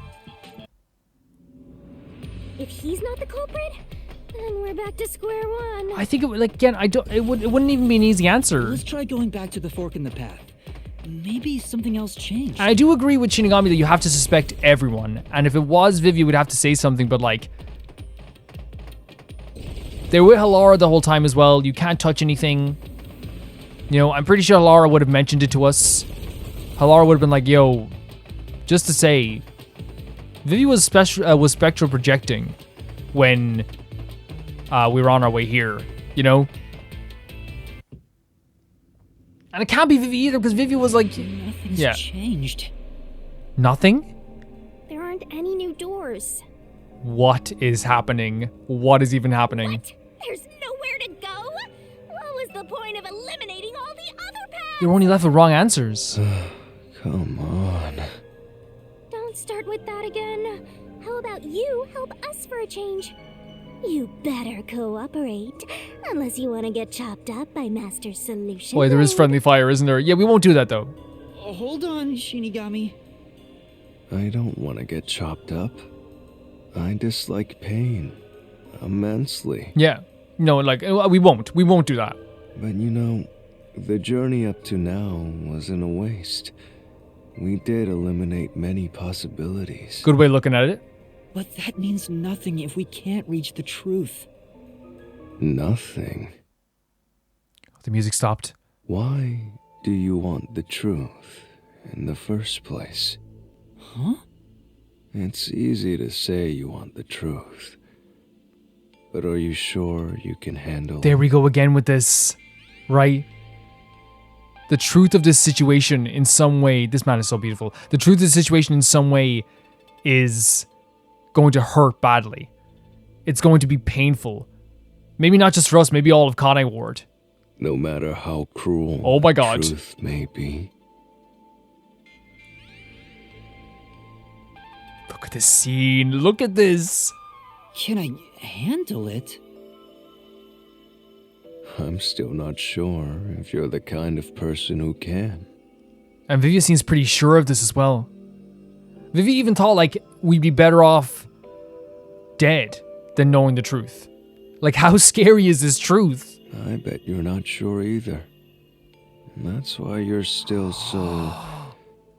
[SPEAKER 4] If he's not the culprit, then we're back to square one.
[SPEAKER 2] I think it would, like, again, it wouldn't even be an easy answer.
[SPEAKER 1] Let's try going back to the fork in the path. Maybe something else changed.
[SPEAKER 2] And I do agree with Shinigami that you have to suspect everyone. And if it was Vivia, would have to say something, but like, they're with Halara the whole time as well. You can't touch anything. You know, I'm pretty sure Halara would have mentioned it to us. Halara would have been like, yo, just to say, Vivia was spectral projecting when we were on our way here, you know? And it can't be Vivia either, because Vivia was like,
[SPEAKER 1] Nothing's changed.
[SPEAKER 2] Nothing?
[SPEAKER 4] There aren't any new doors.
[SPEAKER 2] What is happening? What is even happening?
[SPEAKER 4] What? There's nowhere to go? What was the point of eliminating all the other paths?
[SPEAKER 2] You're only left with wrong answers.
[SPEAKER 5] Come on.
[SPEAKER 4] Don't start with that again. How about you help us for a change? You better cooperate, unless you want to get chopped up by Master Solution.
[SPEAKER 2] Boy, there is friendly fire, isn't there? Yeah, we won't do that, though.
[SPEAKER 1] Hold on, Shinigami.
[SPEAKER 5] I don't want to get chopped up. I dislike pain immensely.
[SPEAKER 2] Yeah. No, like, we won't. We won't do that.
[SPEAKER 5] But you know, the journey up to now wasn't a waste. We did eliminate many possibilities.
[SPEAKER 2] Good way of looking at it.
[SPEAKER 1] But that means nothing if we can't reach the truth.
[SPEAKER 5] Nothing.
[SPEAKER 2] The music stopped.
[SPEAKER 5] Why do you want the truth in the first place?
[SPEAKER 1] Huh?
[SPEAKER 5] It's easy to say you want the truth. But are you sure you can handle
[SPEAKER 2] There
[SPEAKER 5] it?
[SPEAKER 2] we go again with this, right? The truth of this situation in some way, this man is so beautiful. The truth of the situation in some way is going to hurt badly. It's going to be painful. Maybe not just for us, maybe all of Kanai Ward.
[SPEAKER 5] No matter how cruel
[SPEAKER 2] Oh my God.
[SPEAKER 5] truth may be.
[SPEAKER 2] Look at this scene. Look at this.
[SPEAKER 1] Can I handle it?
[SPEAKER 5] I'm still not sure if you're the kind of person who can.
[SPEAKER 2] And Vivia seems pretty sure of this as well. Vivia even thought like we'd be better off dead than knowing the truth. Like, how scary is this truth?
[SPEAKER 5] I bet you're not sure either. And that's why you're still so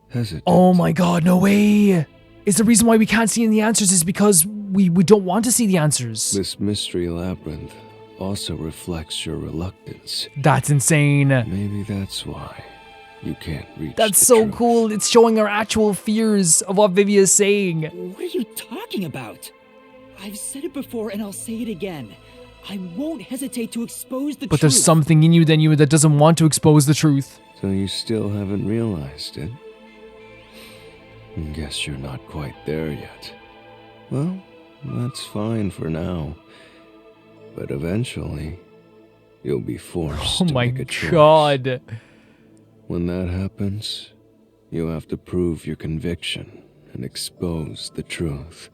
[SPEAKER 5] hesitant.
[SPEAKER 2] Oh my God, no way. Is the reason why we can't see any answers is because we don't want to see the answers.
[SPEAKER 5] This mystery labyrinth also reflects your reluctance.
[SPEAKER 2] That's insane.
[SPEAKER 5] Maybe that's why you can't reach
[SPEAKER 2] That's
[SPEAKER 5] the
[SPEAKER 2] so
[SPEAKER 5] truth.
[SPEAKER 2] cool. It's showing our actual fears of what Vivia is saying.
[SPEAKER 1] What are you talking about? I've said it before and I'll say it again. I won't hesitate to expose the
[SPEAKER 2] But
[SPEAKER 1] truth.
[SPEAKER 2] there's something in you then you that doesn't want to expose the truth.
[SPEAKER 5] So you still haven't realized it? Guess you're not quite there yet. Well, that's fine for now. But eventually, you'll be forced
[SPEAKER 2] Oh
[SPEAKER 5] to
[SPEAKER 2] my
[SPEAKER 5] make a choice.
[SPEAKER 2] God.
[SPEAKER 5] When that happens, you have to prove your conviction and expose the truth.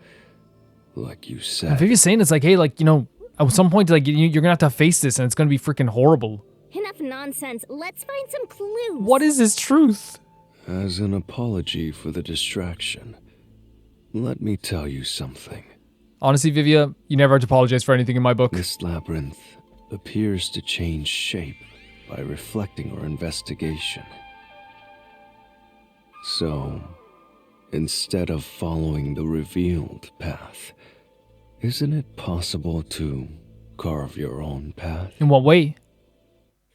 [SPEAKER 5] like you
[SPEAKER 2] And
[SPEAKER 5] said.
[SPEAKER 2] Vivia's saying it's like, hey, like, you know, at some point, like, you're gonna have to face this and it's gonna be freaking horrible.
[SPEAKER 4] Enough nonsense. Let's find some clues.
[SPEAKER 2] What is this truth?
[SPEAKER 5] As an apology for the distraction, let me tell you something.
[SPEAKER 2] Honestly, Vivia, you never have to apologize for anything in my book.
[SPEAKER 5] This labyrinth appears to change shape by reflecting our investigation. So, instead of following the revealed path, isn't it possible to carve your own path?
[SPEAKER 2] In what way?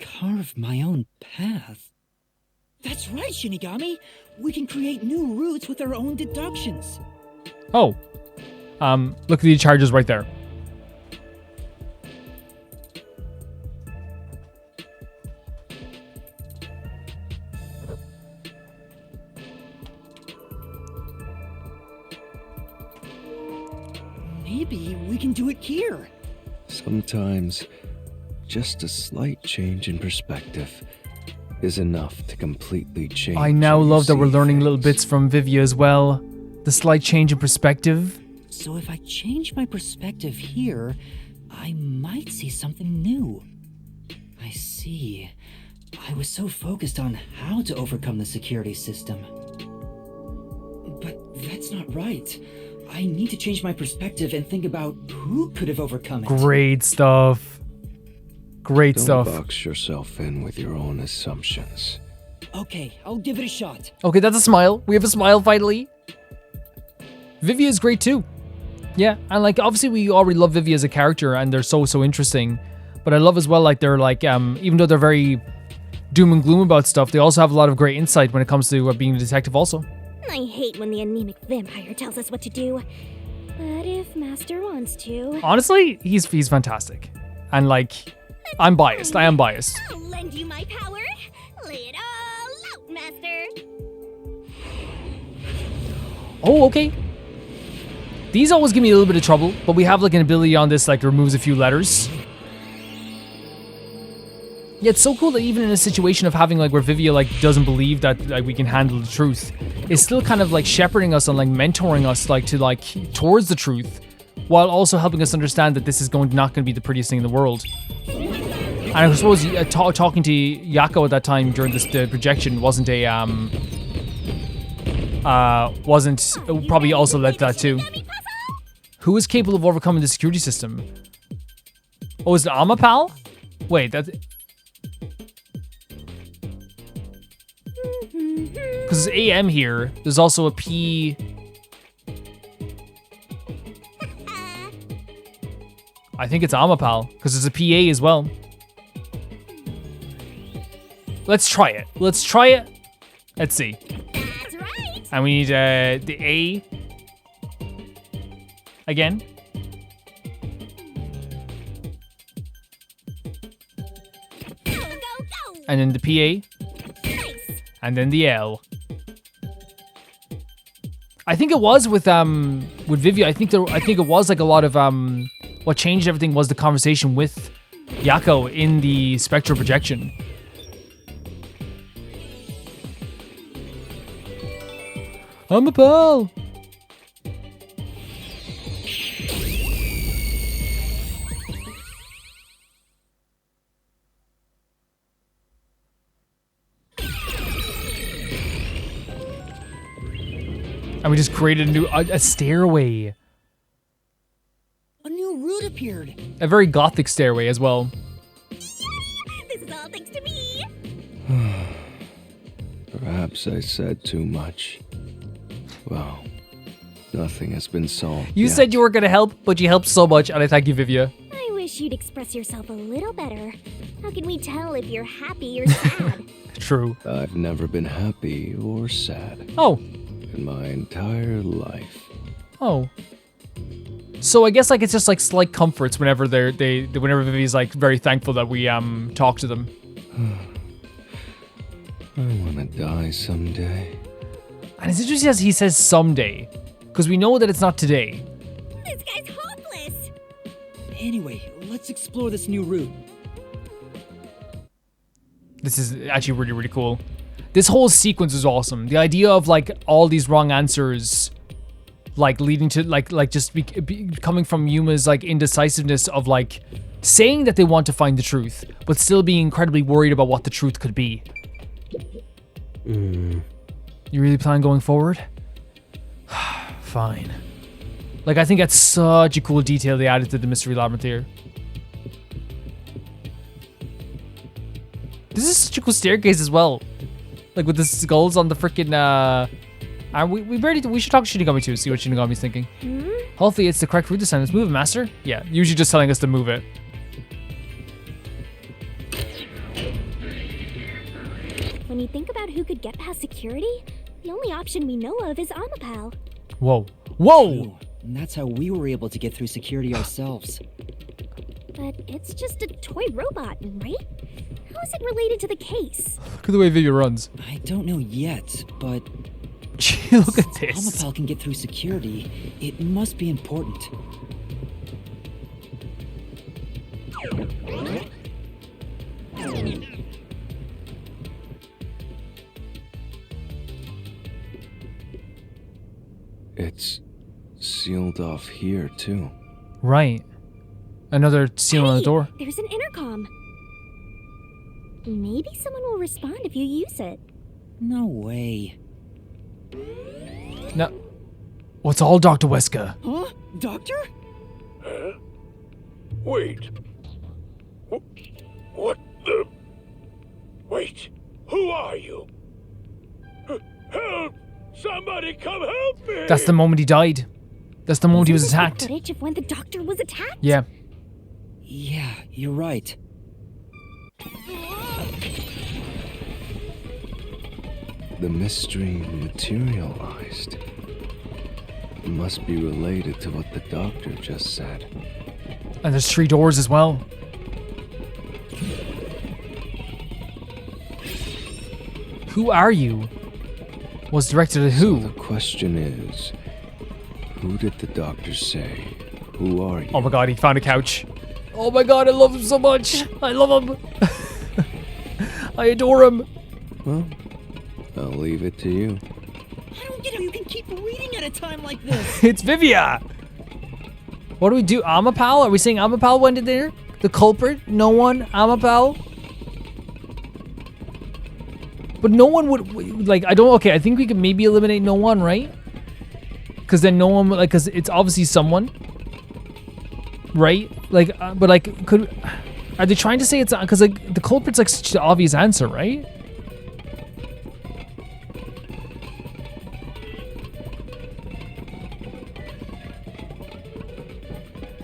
[SPEAKER 1] Carve my own path? That's right, Shinigami! We can create new routes with our own deductions.
[SPEAKER 2] Oh. Look at the charges right there.
[SPEAKER 1] Maybe we can do it here.
[SPEAKER 5] Sometimes, just a slight change in perspective is enough to completely change.
[SPEAKER 2] I now
[SPEAKER 5] how you
[SPEAKER 2] love that we're
[SPEAKER 5] see
[SPEAKER 2] learning little
[SPEAKER 5] things.
[SPEAKER 2] bits from Vivia as well. The slight change in perspective.
[SPEAKER 1] So if I change my perspective here, I might see something new. I see. I was so focused on how to overcome the security system. But that's not right. I need to change my perspective and think about who could have overcome it.
[SPEAKER 2] Great stuff. Great
[SPEAKER 5] Don't
[SPEAKER 2] stuff.
[SPEAKER 5] box yourself in with your own assumptions.
[SPEAKER 1] Okay, I'll give it a shot.
[SPEAKER 2] Okay, that's a smile. We have a smile finally. Vivia is great too. Yeah, and like obviously we already love Vivia as a character and they're so interesting. But I love as well like they're like even though they're very doom and gloom about stuff, they also have a lot of great insight when it comes to being a detective also.
[SPEAKER 4] I hate when the anemic vampire tells us what to do. But if Master wants to...
[SPEAKER 2] Honestly, he's fantastic. And like I'm biased. I am biased.
[SPEAKER 4] I'll lend you my power. Lay it all out, Master.
[SPEAKER 2] Oh, okay. These always give me a little bit of trouble, but we have like an ability on this like removes a few letters. Yeah, it's so cool that even in a situation of having like where Vivia like doesn't believe that like we can handle the truth, it's still kind of like shepherding us and like mentoring us like to like towards the truth, while also helping us understand that this is not going to be the prettiest thing in the world. And I suppose talking to Yako at that time during the projection wasn't a probably also led to that too. Who is capable of overcoming the security system? Oh, is it Amapal? Wait, that's... Because it's AM here. There's also a P... I think it's Amapal, because it's a PA as well. Let's try it. Let's try it. Let's see.
[SPEAKER 4] That's right.
[SPEAKER 2] And we need the A again.
[SPEAKER 4] Go, go, go.
[SPEAKER 2] And then the PA.
[SPEAKER 4] Nice.
[SPEAKER 2] And then the L. I think it was with Vivia. I think it was like a lot of what changed everything was the conversation with Yako in the spectral projection. I'm a pal. And we just created a stairway.
[SPEAKER 1] A new route appeared.
[SPEAKER 2] A very gothic stairway as well.
[SPEAKER 4] This is all thanks to me.
[SPEAKER 5] Perhaps I said too much. Well, nothing has been solved.
[SPEAKER 2] You
[SPEAKER 5] yet.
[SPEAKER 2] said you were gonna help, but you helped so much, and I thank you, Vivia.
[SPEAKER 4] I wish you'd express yourself a little better. How can we tell if you're happy or sad?
[SPEAKER 2] True.
[SPEAKER 5] I've never been happy or sad
[SPEAKER 2] Oh.
[SPEAKER 5] in my entire life.
[SPEAKER 2] Oh. So I guess like it's just like slight comforts whenever whenever Vivia's like very thankful that we talk to them.
[SPEAKER 5] I want to die someday.
[SPEAKER 2] And it's interesting as he says someday, because we know that it's not today.
[SPEAKER 4] This guy's hopeless.
[SPEAKER 1] Anyway, let's explore this new route.
[SPEAKER 2] This is actually really, really cool. This whole sequence is awesome. The idea of like all these wrong answers like leading to like just coming from Yuma's like indecisiveness of like saying that they want to find the truth, but still being incredibly worried about what the truth could be. You really plan on going forward? Fine. Like, I think that's such a cool detail they added to the Mystery Labyrinth here. This is such a cool staircase as well. Like, with the skulls on the freaking, we should talk to Shinigami too, see what Shinigami's thinking. Hopefully it's the correct route this time. Let's move it, Master. Yeah, usually just telling us to move it.
[SPEAKER 4] When you think about who could get past security, the only option we know of is Amapal.
[SPEAKER 2] Whoa. Whoa!
[SPEAKER 1] True. And that's how we were able to get through security ourselves.
[SPEAKER 4] But it's just a toy robot, right? How is it related to the case?
[SPEAKER 2] Look at the way Vivia runs.
[SPEAKER 1] I don't know yet, but
[SPEAKER 2] Gee, look at this.
[SPEAKER 1] Amapal can get through security. It must be important.
[SPEAKER 5] It's sealed off here, too.
[SPEAKER 2] Right. Another seal on the door.
[SPEAKER 4] There's an intercom. Maybe someone will respond if you use it.
[SPEAKER 1] No way.
[SPEAKER 2] No. What's all, Dr. Wesker?
[SPEAKER 1] Huh? Doctor?
[SPEAKER 6] Huh? Wait. What the? Wait. Who are you? Help! Somebody come help me!
[SPEAKER 2] That's the moment he died. That's the moment he was
[SPEAKER 4] Isn't this the
[SPEAKER 2] attacked.
[SPEAKER 4] footage of when the doctor was attacked?
[SPEAKER 2] Yeah.
[SPEAKER 1] Yeah, you're right.
[SPEAKER 5] The mystery materialized. It must be related to what the doctor just said.
[SPEAKER 2] And there's 3 doors as well. Who are you? Was directed at
[SPEAKER 5] So
[SPEAKER 2] who?
[SPEAKER 5] the question is, who did the doctor say? Who are you?
[SPEAKER 2] Oh my god, he found a couch. Oh my god, I love him so much. I love him. I adore him.
[SPEAKER 5] Well, I'll leave it to you.
[SPEAKER 1] I don't get how you can keep reading at a time like this.
[SPEAKER 2] It's Vivia. What do we do? Amapal? Are we saying Amapal went in there? The culprit? No one? Amapal? But no one would, like, I think we could maybe eliminate no one, right? Because then no one, like, because it's obviously someone. Right? Like, but like, are they trying to say it's, because like, the culprit's like such an obvious answer, right?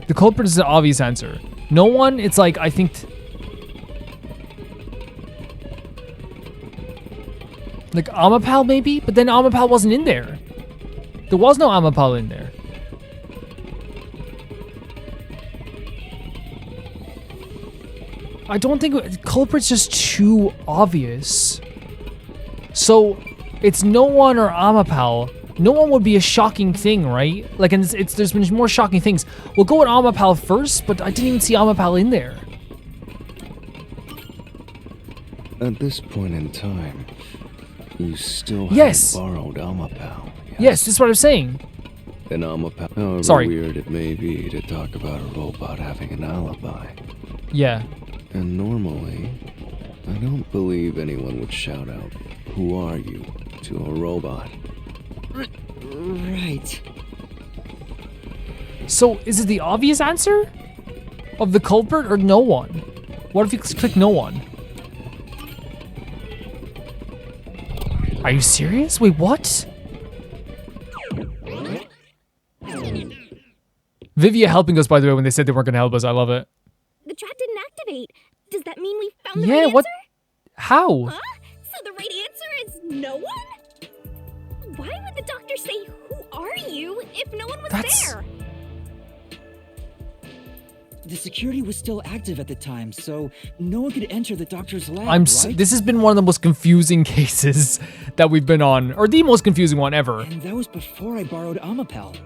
[SPEAKER 2] The culprit is an obvious answer. No one, it's like, I think... like, Amapal maybe? But then Amapal wasn't in there. There was no Amapal in there. I don't think... culprit's just too obvious. So, it's no one or Amapal. No one would be a shocking thing, right? Like, and there's been more shocking things. We'll go with Amapal first, but I didn't even see Amapal in there.
[SPEAKER 5] At this point in time, you still
[SPEAKER 2] Yes.
[SPEAKER 5] haven't borrowed Amapal.
[SPEAKER 2] Yes, this is what I'm saying.
[SPEAKER 5] And Amapal, however
[SPEAKER 2] Sorry.
[SPEAKER 5] weird it may be to talk about a robot having an alibi.
[SPEAKER 2] Yeah.
[SPEAKER 5] And normally, I don't believe anyone would shout out, "Who are you?" to a robot.
[SPEAKER 1] Right.
[SPEAKER 2] So, is it the obvious answer? Of the culprit or no one? What if you click no one? Are you serious? Wait, what? Vivia helping us, by the way, when they said they weren't going to help us. I love it.
[SPEAKER 4] The trap didn't activate. Does that mean we found the
[SPEAKER 2] Yeah,
[SPEAKER 4] right
[SPEAKER 2] what?
[SPEAKER 4] answer?
[SPEAKER 2] How?
[SPEAKER 4] Huh? So the right answer is no one? Why would the doctor say, "Who are you?" if no one was there?
[SPEAKER 1] The security was still active at the time, so no one could enter the doctor's lab, right?
[SPEAKER 2] This has been one of the most confusing cases that we've been on, or the most confusing one ever.
[SPEAKER 1] And that was before I borrowed Amapal.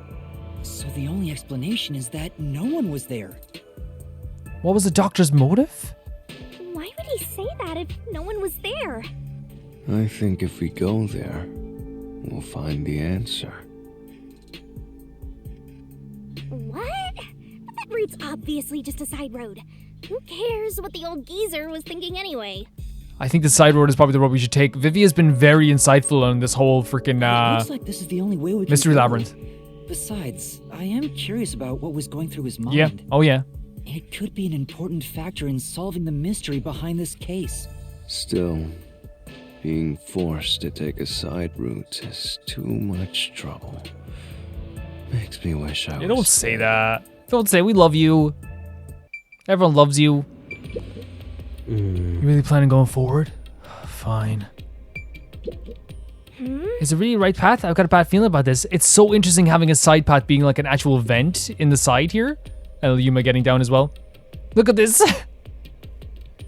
[SPEAKER 1] So the only explanation is that no one was there.
[SPEAKER 2] What was the doctor's motive?
[SPEAKER 4] Why would he say that if no one was there?
[SPEAKER 5] I think if we go there, we'll find the answer.
[SPEAKER 4] route's obviously just a side road. Who cares what the old geezer was thinking anyway?
[SPEAKER 2] I think the side road is probably the road we should take. Vivia's been very insightful on this whole freaking
[SPEAKER 1] Looks like this is the only way we can
[SPEAKER 2] mystery
[SPEAKER 1] go.
[SPEAKER 2] labyrinth.
[SPEAKER 1] Besides, I am curious about what was going through his mind.
[SPEAKER 2] Yeah. Oh yeah.
[SPEAKER 1] It could be an important factor in solving the mystery behind this case.
[SPEAKER 5] Still, being forced to take a side route is too much trouble. Makes me wish I was...
[SPEAKER 2] You don't say that. Don't say we love you. Everyone loves you. You really planning going forward? Fine. Is it really the right path? I've got a bad feeling about this. It's so interesting having a side path being like an actual vent in the side here. And Yuma getting down as well. Look at this.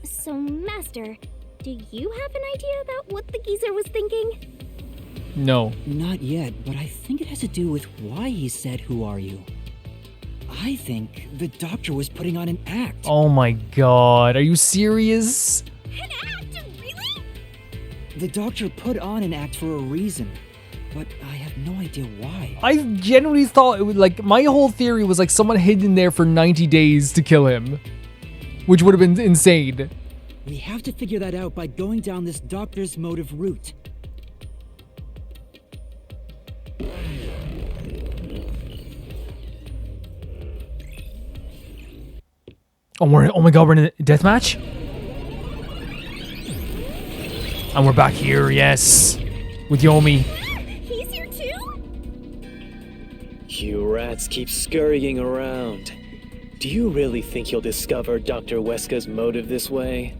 [SPEAKER 4] So, Master, do you have an idea about what the geezer was thinking?
[SPEAKER 2] No.
[SPEAKER 1] Not yet, but I think it has to do with why he said, "Who are you?" I think the doctor was putting on an act.
[SPEAKER 2] Oh my god. Are you serious?
[SPEAKER 4] An act? Really?
[SPEAKER 1] The doctor put on an act for a reason, but I have no idea why.
[SPEAKER 2] I genuinely thought it would like, my whole theory was like someone hid in there for 90 days to kill him. Which would have been insane.
[SPEAKER 1] We have to figure that out by going down this doctor's motive route.
[SPEAKER 2] Oh my god, we're in a deathmatch? And we're back here, yes. With Yomi.
[SPEAKER 4] He's here too?
[SPEAKER 3] You rats keep scurrying around. Do you really think you'll discover Dr. Weska's motive this way?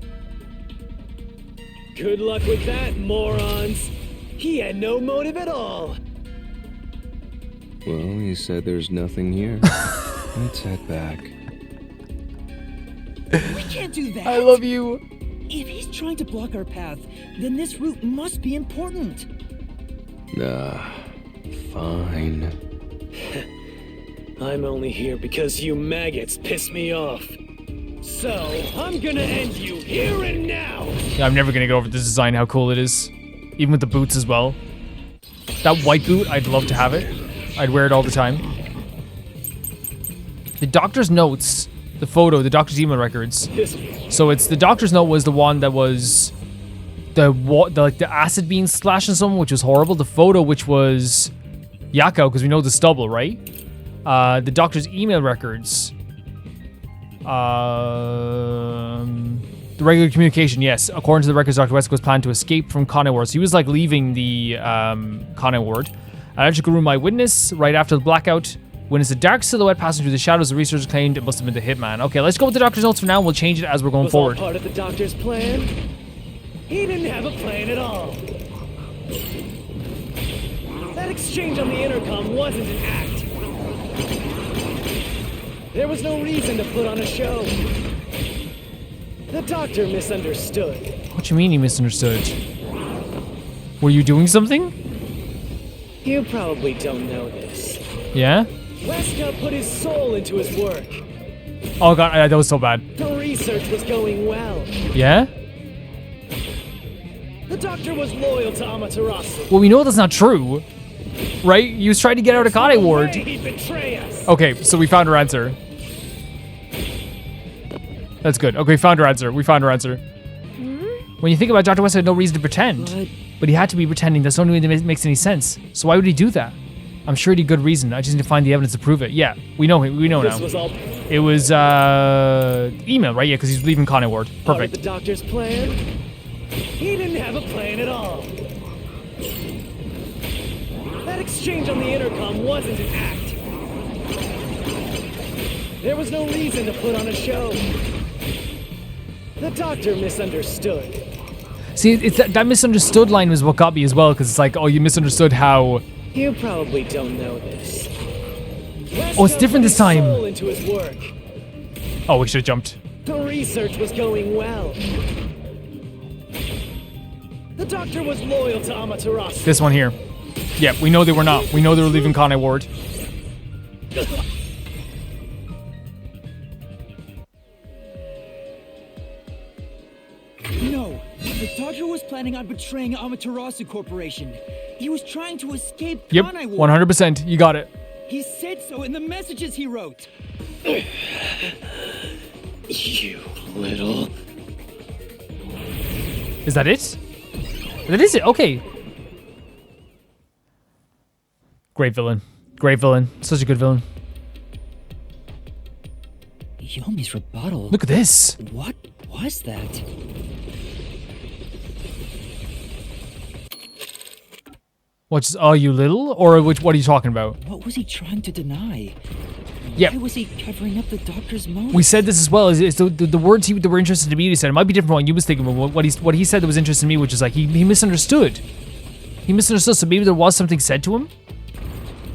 [SPEAKER 3] Good luck with that, morons! He had no motive at all!
[SPEAKER 5] Well, he said there's nothing here. Let's head back.
[SPEAKER 1] We can't do that.
[SPEAKER 2] I love you.
[SPEAKER 1] If he's trying to block our path, then this route must be important.
[SPEAKER 5] Fine.
[SPEAKER 3] I'm only here because you maggots piss me off. So, I'm gonna end you here and now!
[SPEAKER 2] Yeah, I'm never gonna get over this design, how cool it is. Even with the boots as well. That white boot, I'd love to have it. I'd wear it all the time. The doctor's notes, the photo, the doctor's email records. So it's, the doctor's note was the one that was the acid being splashed on someone, which was horrible. The photo, which was Yakko, because we know the stubble, right? The doctor's email records. The regular communication, yes. According to the records, Dr. Weska was planning to escape from Conway Ward. So he was like leaving the Conway Ward. An electrical room eyewitness, right after the blackout. When it's a dark silhouette passing through the shadows, the researchers claimed it must have been the hitman. Okay, let's go with the doctor's notes for now. We'll change it as we're going forward.
[SPEAKER 3] Was all part of the doctor's plan? He didn't have a plan at all. That exchange on the intercom wasn't an act. There was no reason to put on a show. The doctor misunderstood.
[SPEAKER 2] What do you mean he misunderstood? Were you doing something?
[SPEAKER 3] You probably don't know this.
[SPEAKER 2] Yeah?
[SPEAKER 3] Weska put his soul into his work.
[SPEAKER 2] Oh god, that was so bad.
[SPEAKER 3] The research was going well.
[SPEAKER 2] Yeah?
[SPEAKER 3] The doctor was loyal to Amaterasu.
[SPEAKER 2] Well, we know that's not true. Right? He was trying to get out of Conway Ward.
[SPEAKER 3] He'd betray us.
[SPEAKER 2] Okay, so we found her answer. That's good. Okay, we found her answer. We found her answer. When you think about it, Dr. West had no reason to pretend. But he had to be pretending. That's the only way that makes any sense. So why would he do that? I'm sure he had good reason. I just need to find the evidence to prove it. Yeah, we know now.
[SPEAKER 3] This was all
[SPEAKER 2] It was email, right? Yeah, because he's leaving Conway Ward.
[SPEAKER 3] part of
[SPEAKER 2] Perfect.
[SPEAKER 3] the doctor's plan. He didn't have a plan at all. That exchange on the intercom wasn't an act. There was no reason to put on a show. The doctor misunderstood.
[SPEAKER 2] See, it's that misunderstood line was what got me as well, because it's like, oh, you misunderstood how...
[SPEAKER 3] You probably don't know this.
[SPEAKER 2] Oh, it's different this time.
[SPEAKER 3] Soul into his work.
[SPEAKER 2] Oh, we should have jumped.
[SPEAKER 3] The research was going well. The doctor was loyal to Amaterasu.
[SPEAKER 2] This one here. Yeah, we know they were not. We know they were leaving Conway Ward.
[SPEAKER 1] No, the doctor was planning on betraying Amaterasu Corporation. He was trying to escape
[SPEAKER 2] Yep,
[SPEAKER 1] Conway Ward.
[SPEAKER 2] 100%. You got it.
[SPEAKER 1] He said so in the messages he wrote.
[SPEAKER 3] You little...
[SPEAKER 2] Is that it? That is it. Okay. Great villain. Great villain. Such a good villain.
[SPEAKER 1] Yomi's rebuttal.
[SPEAKER 2] Look at this.
[SPEAKER 1] What was that?
[SPEAKER 2] What's you little? Or what are you talking about?
[SPEAKER 1] What was he trying to deny?
[SPEAKER 2] Yeah.
[SPEAKER 1] Why was he covering up the doctor's motives?
[SPEAKER 2] We said this as well. Is the words that were interested to me? He said it might be different from what you was thinking, but what he said that was interesting to me, which is like he misunderstood. He misunderstood. So maybe there was something said to him.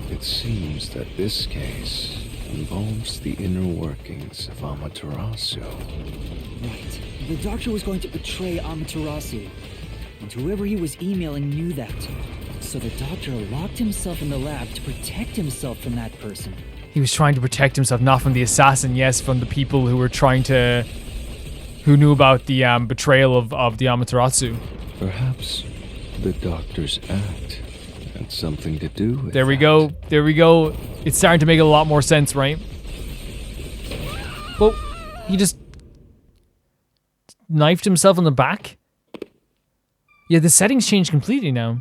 [SPEAKER 5] It seems that this case involves the inner workings of Amaterasu.
[SPEAKER 1] Right. The doctor was going to betray Amaterasu, and whoever he was emailing knew that. So the doctor locked himself in the lab to protect himself from that person.
[SPEAKER 2] He was trying to protect himself, not from the assassin, yes, from the people who were who knew about the betrayal of the Amaterasu.
[SPEAKER 5] Perhaps the doctor's act had something to do with
[SPEAKER 2] There we
[SPEAKER 5] that.
[SPEAKER 2] go. There we go. It's starting to make a lot more sense, right? Well, he just knifed himself in the back? Yeah, the settings changed completely now.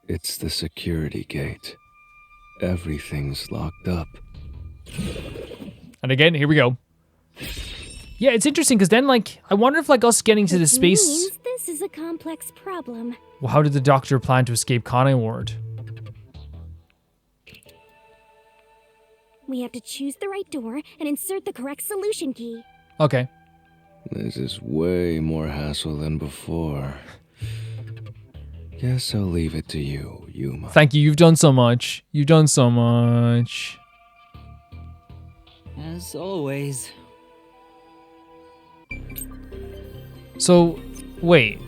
[SPEAKER 5] It's the security gate. Everything's locked up.
[SPEAKER 2] And again, here we go. Yeah, it's interesting because then, like, I wonder if, like, us getting to the
[SPEAKER 4] Which
[SPEAKER 2] space...
[SPEAKER 4] means this is a complex problem.
[SPEAKER 2] Well, how did the doctor plan to escape Connie Ward?
[SPEAKER 4] We have to choose the right door and insert the correct solution key.
[SPEAKER 2] Okay.
[SPEAKER 5] This is way more hassle than before. Guess I'll leave it to you, Yuma.
[SPEAKER 2] Thank you. You've done so much. You've done so much.
[SPEAKER 1] As always.
[SPEAKER 2] So, wait.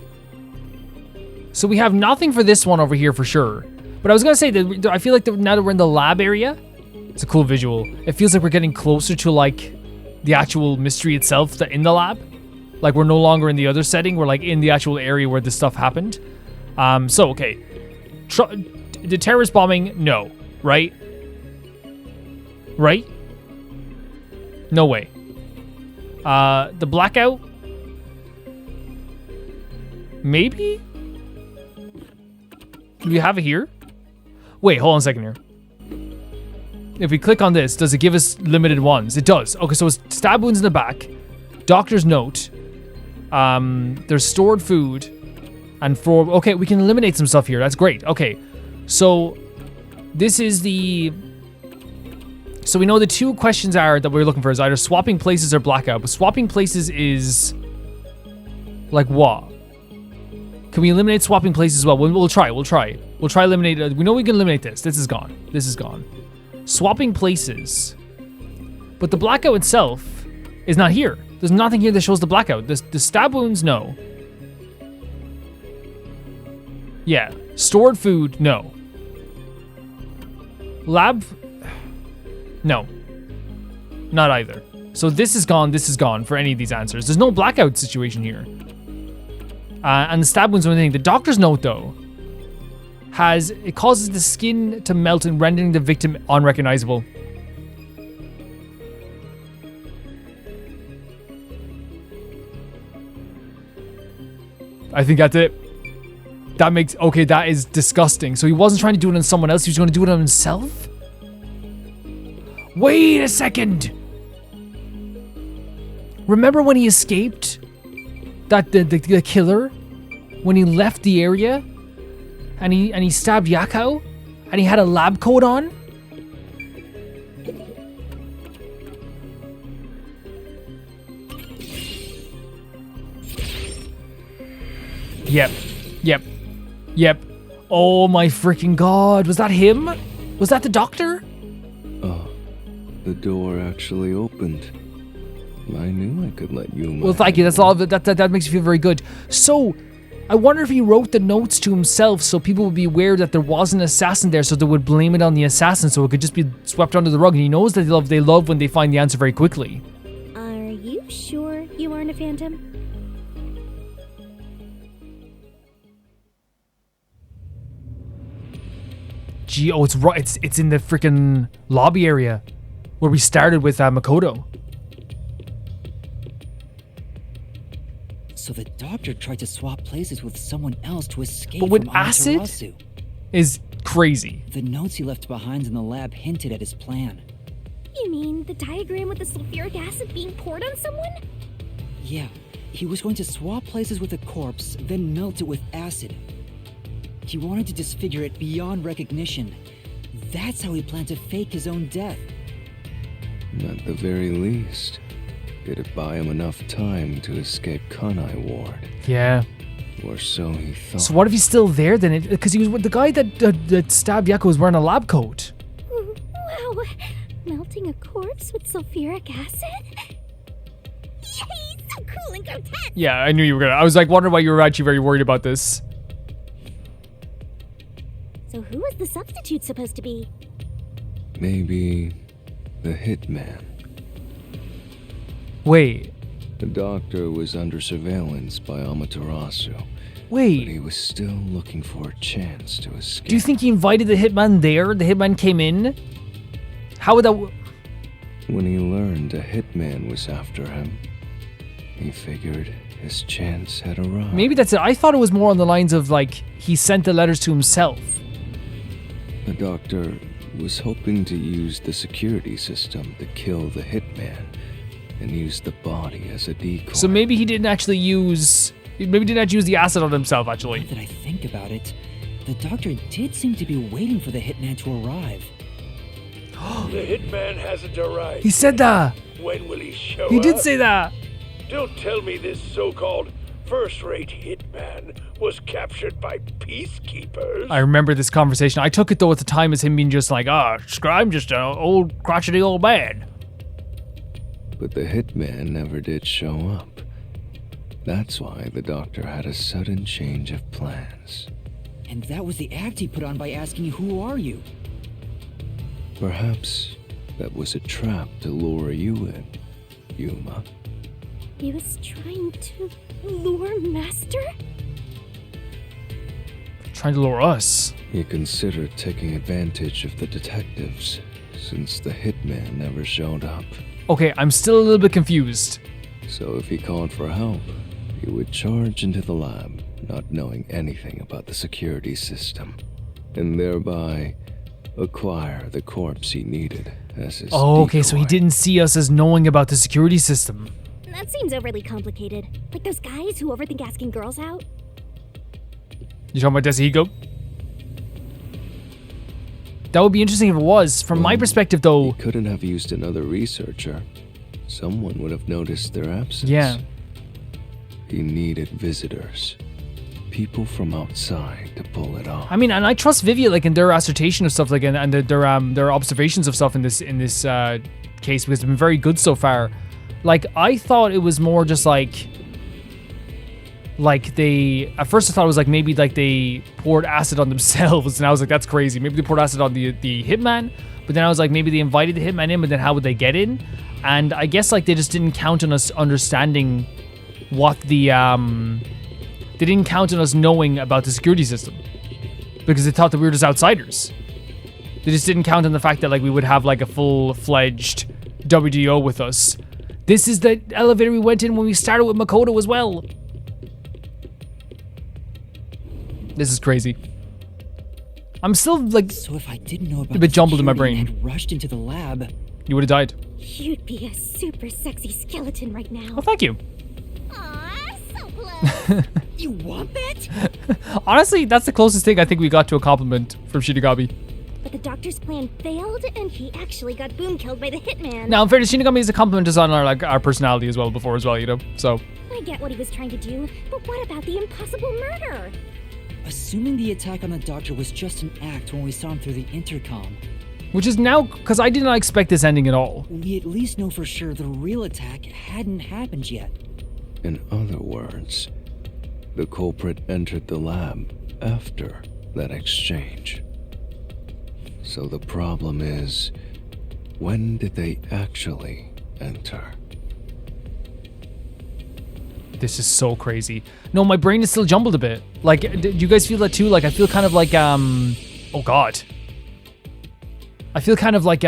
[SPEAKER 2] So we have nothing for this one over here for sure. But I was going to say that I feel like now that we're in the lab area, it's a cool visual. It feels like we're getting closer to, like, the actual mystery itself in the lab. Like, we're no longer in the other setting. We're, like, in the actual area where this stuff happened. So, okay. The terrorist bombing, no. Right? Right? No way. The blackout? Maybe? Do we have it here? Wait, hold on a second here. If we click on this, does it give us limited ones? It does. Okay, so it's stab wounds in the back. Doctor's note. There's stored food. And okay, we can eliminate some stuff here. That's great. Okay, so this is the... So we know the two questions are that we're looking for is either swapping places or blackout. But swapping places is... Like what? Can we eliminate swapping places as well? We'll try. We'll try eliminate... we know we can eliminate this. This is gone. This is gone. Swapping places. But the blackout itself is not here. There's nothing here that shows the blackout. The stab wounds, no. Yeah. Stored food, no. Lab... No. Not either. So this is gone for any of these answers. There's no blackout situation here. And the stab wounds are anything. The doctor's note, though, it causes the skin to melt and rendering the victim unrecognizable. I think that's it. That is disgusting. So he wasn't trying to do it on someone else, he was going to do it on himself? Wait a second! Remember when he escaped? The killer? When he left the area? And he stabbed Yakao? And he had a lab coat on? Yep. Oh my freaking god. Was that him? Was that the doctor?
[SPEAKER 5] Oh, the door actually opened. I knew I could let you...
[SPEAKER 2] Well, thank you. That's all. That makes me feel very good. So, I wonder if he wrote the notes to himself so people would be aware that there was an assassin there, so they would blame it on the assassin, so it could just be swept under the rug. And he knows that they love when they find the answer very quickly.
[SPEAKER 4] Are you sure you aren't a phantom?
[SPEAKER 2] Gee, oh, it's right. It's in the freaking lobby area where we started with Makoto.
[SPEAKER 1] So the doctor tried to swap places with someone else to escape
[SPEAKER 2] But with
[SPEAKER 1] from
[SPEAKER 2] acid?
[SPEAKER 1] Amaterasu.
[SPEAKER 2] Is crazy.
[SPEAKER 1] The notes he left behind in the lab hinted at his plan.
[SPEAKER 4] You mean the diagram with the sulfuric acid being poured on someone?
[SPEAKER 1] Yeah, he was going to swap places with a corpse, then melt it with acid. He wanted to disfigure it beyond recognition. That's how he planned to fake his own death.
[SPEAKER 5] At the very least, it'd buy him enough time to escape Kanai Ward.
[SPEAKER 2] Yeah.
[SPEAKER 5] Or so he thought.
[SPEAKER 2] So what if he's still there then? Because he was with the guy that stabbed Yako was wearing a lab coat.
[SPEAKER 4] Wow. Melting a corpse with sulfuric acid? Yay! So cool and grotesque!
[SPEAKER 2] Yeah, I knew you were gonna. I was like wondering why you were actually very worried about this.
[SPEAKER 4] So who was the substitute supposed to be?
[SPEAKER 5] Maybe the hitman.
[SPEAKER 2] Wait.
[SPEAKER 5] The doctor was under surveillance by Amaterasu, but
[SPEAKER 2] Wait.
[SPEAKER 5] he was still looking for a chance to escape.
[SPEAKER 2] Do you think he invited the hitman there? The hitman came in? How would that...
[SPEAKER 5] When he learned a hitman was after him, he figured his chance had arrived.
[SPEAKER 2] Maybe that's it. I thought it was more on the lines of like he sent the letters to himself.
[SPEAKER 5] The doctor was hoping to use the security system to kill the hitman and use the body as a decoy.
[SPEAKER 2] So maybe he didn't actually use... Maybe he didn't actually use the acid on himself,
[SPEAKER 1] Now
[SPEAKER 2] actually.
[SPEAKER 1] that I think about it, the doctor did seem to be waiting for the hitman to arrive.
[SPEAKER 6] The hitman hasn't arrived.
[SPEAKER 2] He said that.
[SPEAKER 6] When will he show
[SPEAKER 2] He
[SPEAKER 6] up?
[SPEAKER 2] did say that.
[SPEAKER 6] Don't tell me this so-called first-rate hitman was captured by peacekeepers.
[SPEAKER 2] I remember this conversation. I took it though at the time as him being just like, I'm just an old crotchety old man.
[SPEAKER 5] But the hitman never did show up. That's why the doctor had a sudden change of plans.
[SPEAKER 1] And that was the act he put on by asking, "Who are you?"
[SPEAKER 5] Perhaps that was a trap to lure you in, Yuma.
[SPEAKER 4] He was trying to lure Master?
[SPEAKER 2] Trying to lure us.
[SPEAKER 5] He considered taking advantage of the detectives, since the hitman never showed up.
[SPEAKER 2] Okay, I'm still a little bit confused.
[SPEAKER 5] So if he called for help, he would charge into the lab, not knowing anything about the security system, and thereby acquire the corpse he needed as his
[SPEAKER 2] Oh, okay, so he
[SPEAKER 5] decoy.
[SPEAKER 2] didn't see us as knowing about the security system.
[SPEAKER 4] That seems overly complicated. Like those guys who overthink asking girls out.
[SPEAKER 2] You talking about Desahiko? That would be interesting if it was. From my perspective, though,
[SPEAKER 5] He couldn't have used another researcher. Someone would have noticed their absence.
[SPEAKER 2] yeah.
[SPEAKER 5] He needed visitors. People from outside to pull it off.
[SPEAKER 2] I mean, and I trust Vivia, like in their assertion of stuff, like and their observations of stuff in this case, because they've been very good so far. Like I thought it was more just like they. At first, I thought it was like maybe like they poured acid on themselves, and I was like, that's crazy. Maybe they poured acid on the hitman, but then I was like, maybe they invited the hitman in, but then how would they get in? And I guess like they just didn't count on us understanding what the They didn't count on us knowing about the security system because they thought that we were just outsiders. They just didn't count on the fact that like we would have like a full-fledged WDO with us. This is the elevator we went in when we started with Makoto as well. This is crazy. I'm still like
[SPEAKER 1] So if I didn't know about
[SPEAKER 2] a bit
[SPEAKER 1] the
[SPEAKER 2] jumbled in my
[SPEAKER 1] security
[SPEAKER 2] brain.
[SPEAKER 1] and had rushed into the lab,
[SPEAKER 2] You would have died.
[SPEAKER 4] You'd be a super sexy skeleton right now.
[SPEAKER 2] Oh, thank you.
[SPEAKER 4] Aw, so close.
[SPEAKER 1] you want that?
[SPEAKER 2] Honestly, that's the closest thing I think we got to a compliment from Shinigami.
[SPEAKER 4] But the doctor's plan failed, and he actually got boom killed by the hitman.
[SPEAKER 2] Now, in fairness, Shinigami is a compliment on our personality as well before as well, you know? So,
[SPEAKER 4] I get what he was trying to do, but what about the impossible murder?
[SPEAKER 1] Assuming the attack on the doctor was just an act when we saw him through the intercom,
[SPEAKER 2] which is now, because I did not expect this ending at all.
[SPEAKER 1] we at least know for sure the real attack hadn't happened yet.
[SPEAKER 5] In other words, the culprit entered the lab after that exchange. So the problem is, when did they actually enter?
[SPEAKER 2] This is so crazy. No, my brain is still jumbled a bit. Like, do you guys feel that too? Like, I feel kind of like, oh god. I feel kind of like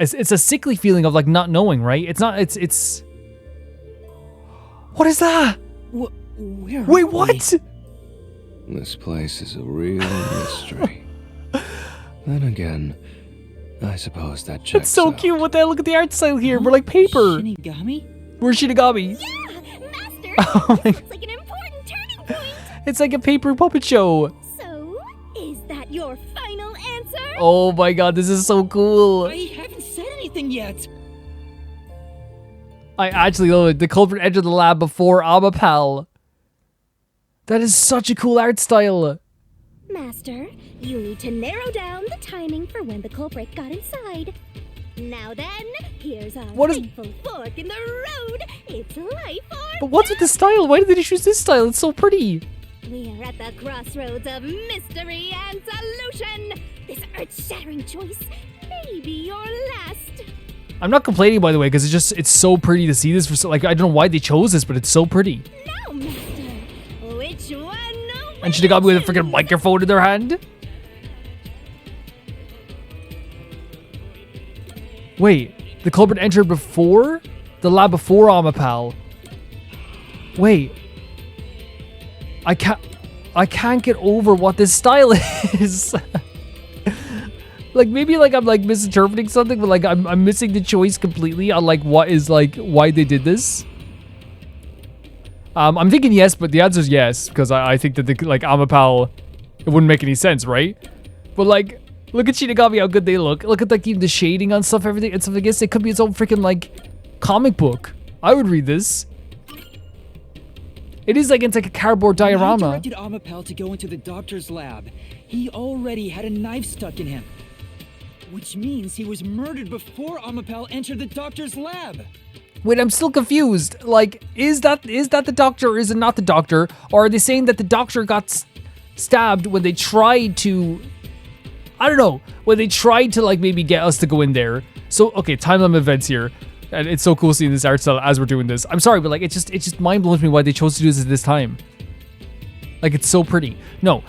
[SPEAKER 2] it's a sickly feeling of like not knowing, right? It's not. It's. What is that?
[SPEAKER 1] Where
[SPEAKER 2] Wait,
[SPEAKER 1] are we?
[SPEAKER 2] what?
[SPEAKER 5] This place is a real mystery. Then again, I suppose that checks
[SPEAKER 2] It's so
[SPEAKER 5] out.
[SPEAKER 2] cute. What the hell? Look at the art style here. We're like paper.
[SPEAKER 1] Shinigami?
[SPEAKER 2] We're Shinigami.
[SPEAKER 4] Yeah, Master!
[SPEAKER 2] Oh my-
[SPEAKER 4] This looks like an important turning point!
[SPEAKER 2] It's like a paper puppet show.
[SPEAKER 4] So, is that your final answer?
[SPEAKER 2] Oh my god, this is so cool.
[SPEAKER 1] I haven't said anything yet.
[SPEAKER 2] I actually love it. The culprit entered the lab before Amapal. That is such a cool art style.
[SPEAKER 4] Master, you need to narrow down the timing for when the culprit got inside. Now then, here's our
[SPEAKER 2] What is-
[SPEAKER 4] fateful fork in the road. It's life or
[SPEAKER 2] But what's with the style? Why did they choose this style? It's so pretty.
[SPEAKER 4] We are at the crossroads of mystery and solution. This earth-shattering choice may be your last.
[SPEAKER 2] I'm not complaining, by the way, because it's so pretty to see this. For like, I don't know why they chose this, but it's so pretty.
[SPEAKER 4] Now, Master, which one?
[SPEAKER 2] And Shinigami with a freaking microphone in their hand. Wait, the culprit entered before the lab before Amapal. Wait, I can't get over what this style is. Like maybe like I'm like misinterpreting something, but like I'm missing the choice completely on like what is like why they did this. I'm thinking yes, but the answer is yes because I think that the like Amapal, it wouldn't make any sense, right? But like, look at Shinigami, how good they look. Look at like even the shading on stuff, everything. And stuff. I guess it could be its own freaking like comic book. I would read this. It is like it's like a cardboard
[SPEAKER 1] When I
[SPEAKER 2] diorama.
[SPEAKER 1] directed Amapal to go into the doctor's lab, he already had a knife stuck in him. Which means he was murdered before Amapal entered the doctor's lab.
[SPEAKER 2] Wait, I'm still confused. Like, is that the doctor or is it not the doctor? Or are they saying that the doctor got stabbed when they tried to... I don't know. When they tried to, like, maybe get us to go in there. So, okay, timeline events here. And it's so cool seeing this art style as we're doing this. I'm sorry, but, like, it just mind blows me why they chose to do this at this time. Like, it's so pretty. No.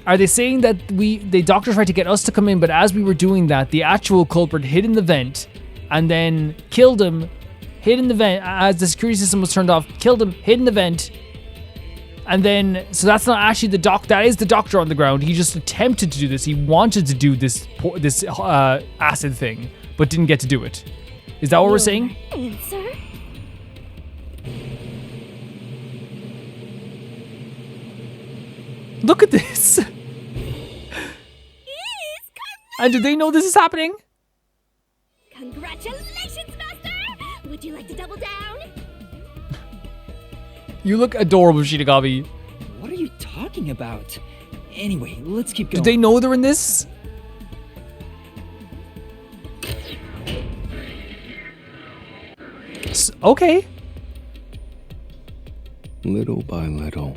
[SPEAKER 2] Are they saying that the doctor tried to get us to come in, but as we were doing that, the actual culprit hid in the vent and then killed him, hid in the vent as the security system was turned off, killed him, hid in the vent, and then, so that's not actually that is the doctor on the ground. He just attempted to do this. He wanted to do this acid thing, but didn't get to do it. Is that what we're saying?
[SPEAKER 4] Answer?
[SPEAKER 2] Look at this. And do they know this is happening?
[SPEAKER 4] Congratulations, Master! Would you like to double down?
[SPEAKER 2] You look adorable, Shinigami.
[SPEAKER 1] What are you talking about? Anyway, let's keep
[SPEAKER 2] Do
[SPEAKER 1] going.
[SPEAKER 2] they know they're in this? Okay.
[SPEAKER 5] Little by little,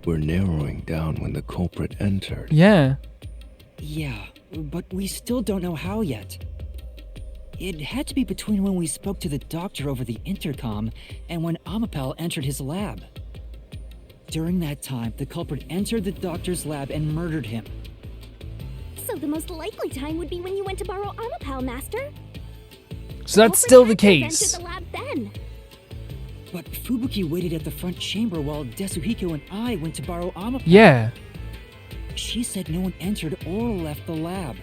[SPEAKER 5] we're narrowing down when the culprit entered.
[SPEAKER 2] Yeah.
[SPEAKER 1] Yeah, but we still don't know how yet. It had to be between when we spoke to the doctor over the intercom and when Amapal entered his lab. During that time, the culprit entered the doctor's lab and murdered him.
[SPEAKER 4] So the most likely time would be when you went to borrow Amapal, Master.
[SPEAKER 2] So that's still the
[SPEAKER 4] Culprit had to
[SPEAKER 2] case.
[SPEAKER 4] have entered the lab then.
[SPEAKER 1] But Fubuki waited at the front chamber while Desuhiko and I went to borrow Amapal.
[SPEAKER 2] Yeah.
[SPEAKER 1] She said no one entered or left the lab.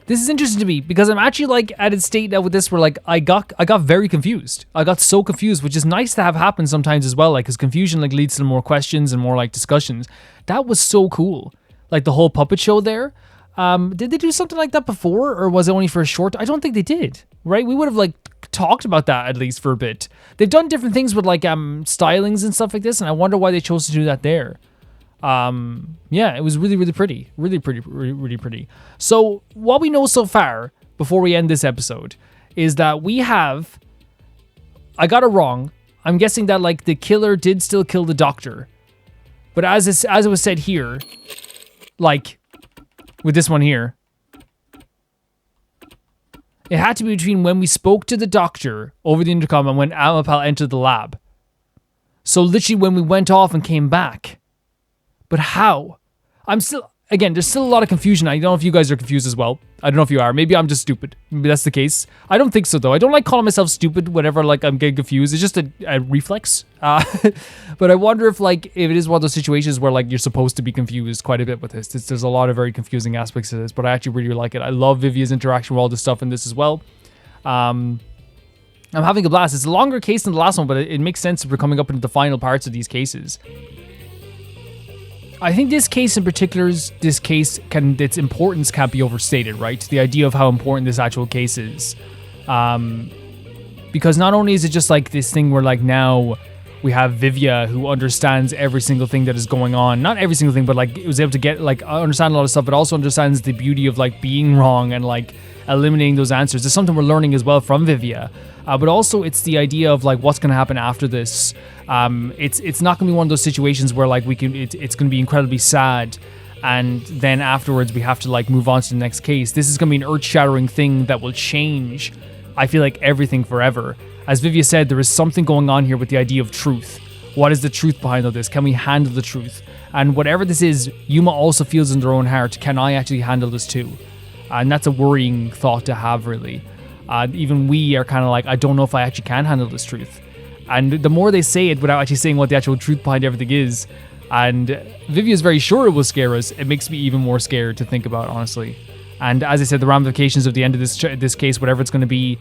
[SPEAKER 2] This is interesting to me because I'm actually like at a state now with this where like I got very confused. I got so confused, which is nice to have happen sometimes as well, like because confusion like leads to more questions and more like discussions. That was so cool. Like the whole puppet show there. Did they do something like that before or was it only for a short? I don't think they did, right? We would have like talked about that at least for a bit. They've done different things with like stylings and stuff like this and I wonder why they chose to do that there. Yeah, it was really pretty. Really pretty. So what we know so far before we end this episode is that we have, I got it wrong. I'm guessing that like the killer did still kill the doctor, but as it was said here, like with this one here, it had to be between when we spoke to the doctor over the intercom and when Amapal entered the lab. So literally when we went off and came back. But how? Again, there's still a lot of confusion. I don't know if you guys are confused as well. I don't know if you are. Maybe I'm just stupid. Maybe that's the case. I don't think so, though. I don't like calling myself stupid whenever, like, I'm getting confused. It's just a reflex. But I wonder if it is one of those situations where, like, you're supposed to be confused quite a bit with this. There's a lot of very confusing aspects to this, but I actually really like it. I love Vivia's interaction with all this stuff in this as well. I'm having a blast. It's a longer case than the last one, but it makes sense if we're coming up into the final parts of these cases. I think this case in particular, its importance can't be overstated, right? The idea of how important this actual case is. Because not only is it just like this thing where like now we have Vivia who understands every single thing that is going on. Not every single thing, but like it was able to get like understand a lot of stuff, but also understands the beauty of like being wrong and like eliminating those answers. It's something we're learning as well from Vivia. But also it's the idea of like what's going to happen after this. It's not going to be one of those situations where like it's going to be incredibly sad and then afterwards we have to like move on to the next case. This is going to be an earth-shattering thing that will change, I feel like, everything forever. As Vivia said, there is something going on here with the idea of truth. What is the truth behind all this? Can we handle the truth? And whatever this is, Yuma also feels in their own heart, can I actually handle this too? And that's a worrying thought to have, really. Even we are kind of like, I don't know if I actually can handle this truth. And the more they say it without actually saying what the actual truth behind everything is, and Vivia is very sure it will scare us, it makes me even more scared to think about, honestly. And as I said, the ramifications of the end of this case, whatever it's going to be,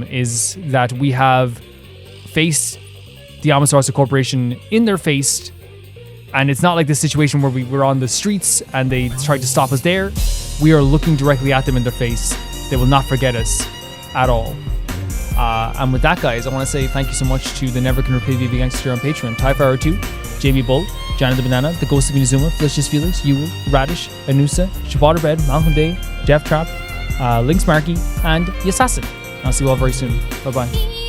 [SPEAKER 2] is that we have faced the Amasaurus Corporation in their face, and it's not like this situation where we were on the streets and they tried to stop us there. We are looking directly at them in their face. They will not forget us at all. And with that, guys, I want to say thank you so much to the Never Can Repay Vivia Gangster on Patreon, Tyfire2, Jamie Bull, Janet the Banana, The Ghost of Inazuma, Felicious Felix, Yule, Radish, Anusa, Shabotterbed, Malcolm Day, Jeff Trap, Lynx Markey, and Yassassin. I'll see you all very soon. Bye-bye.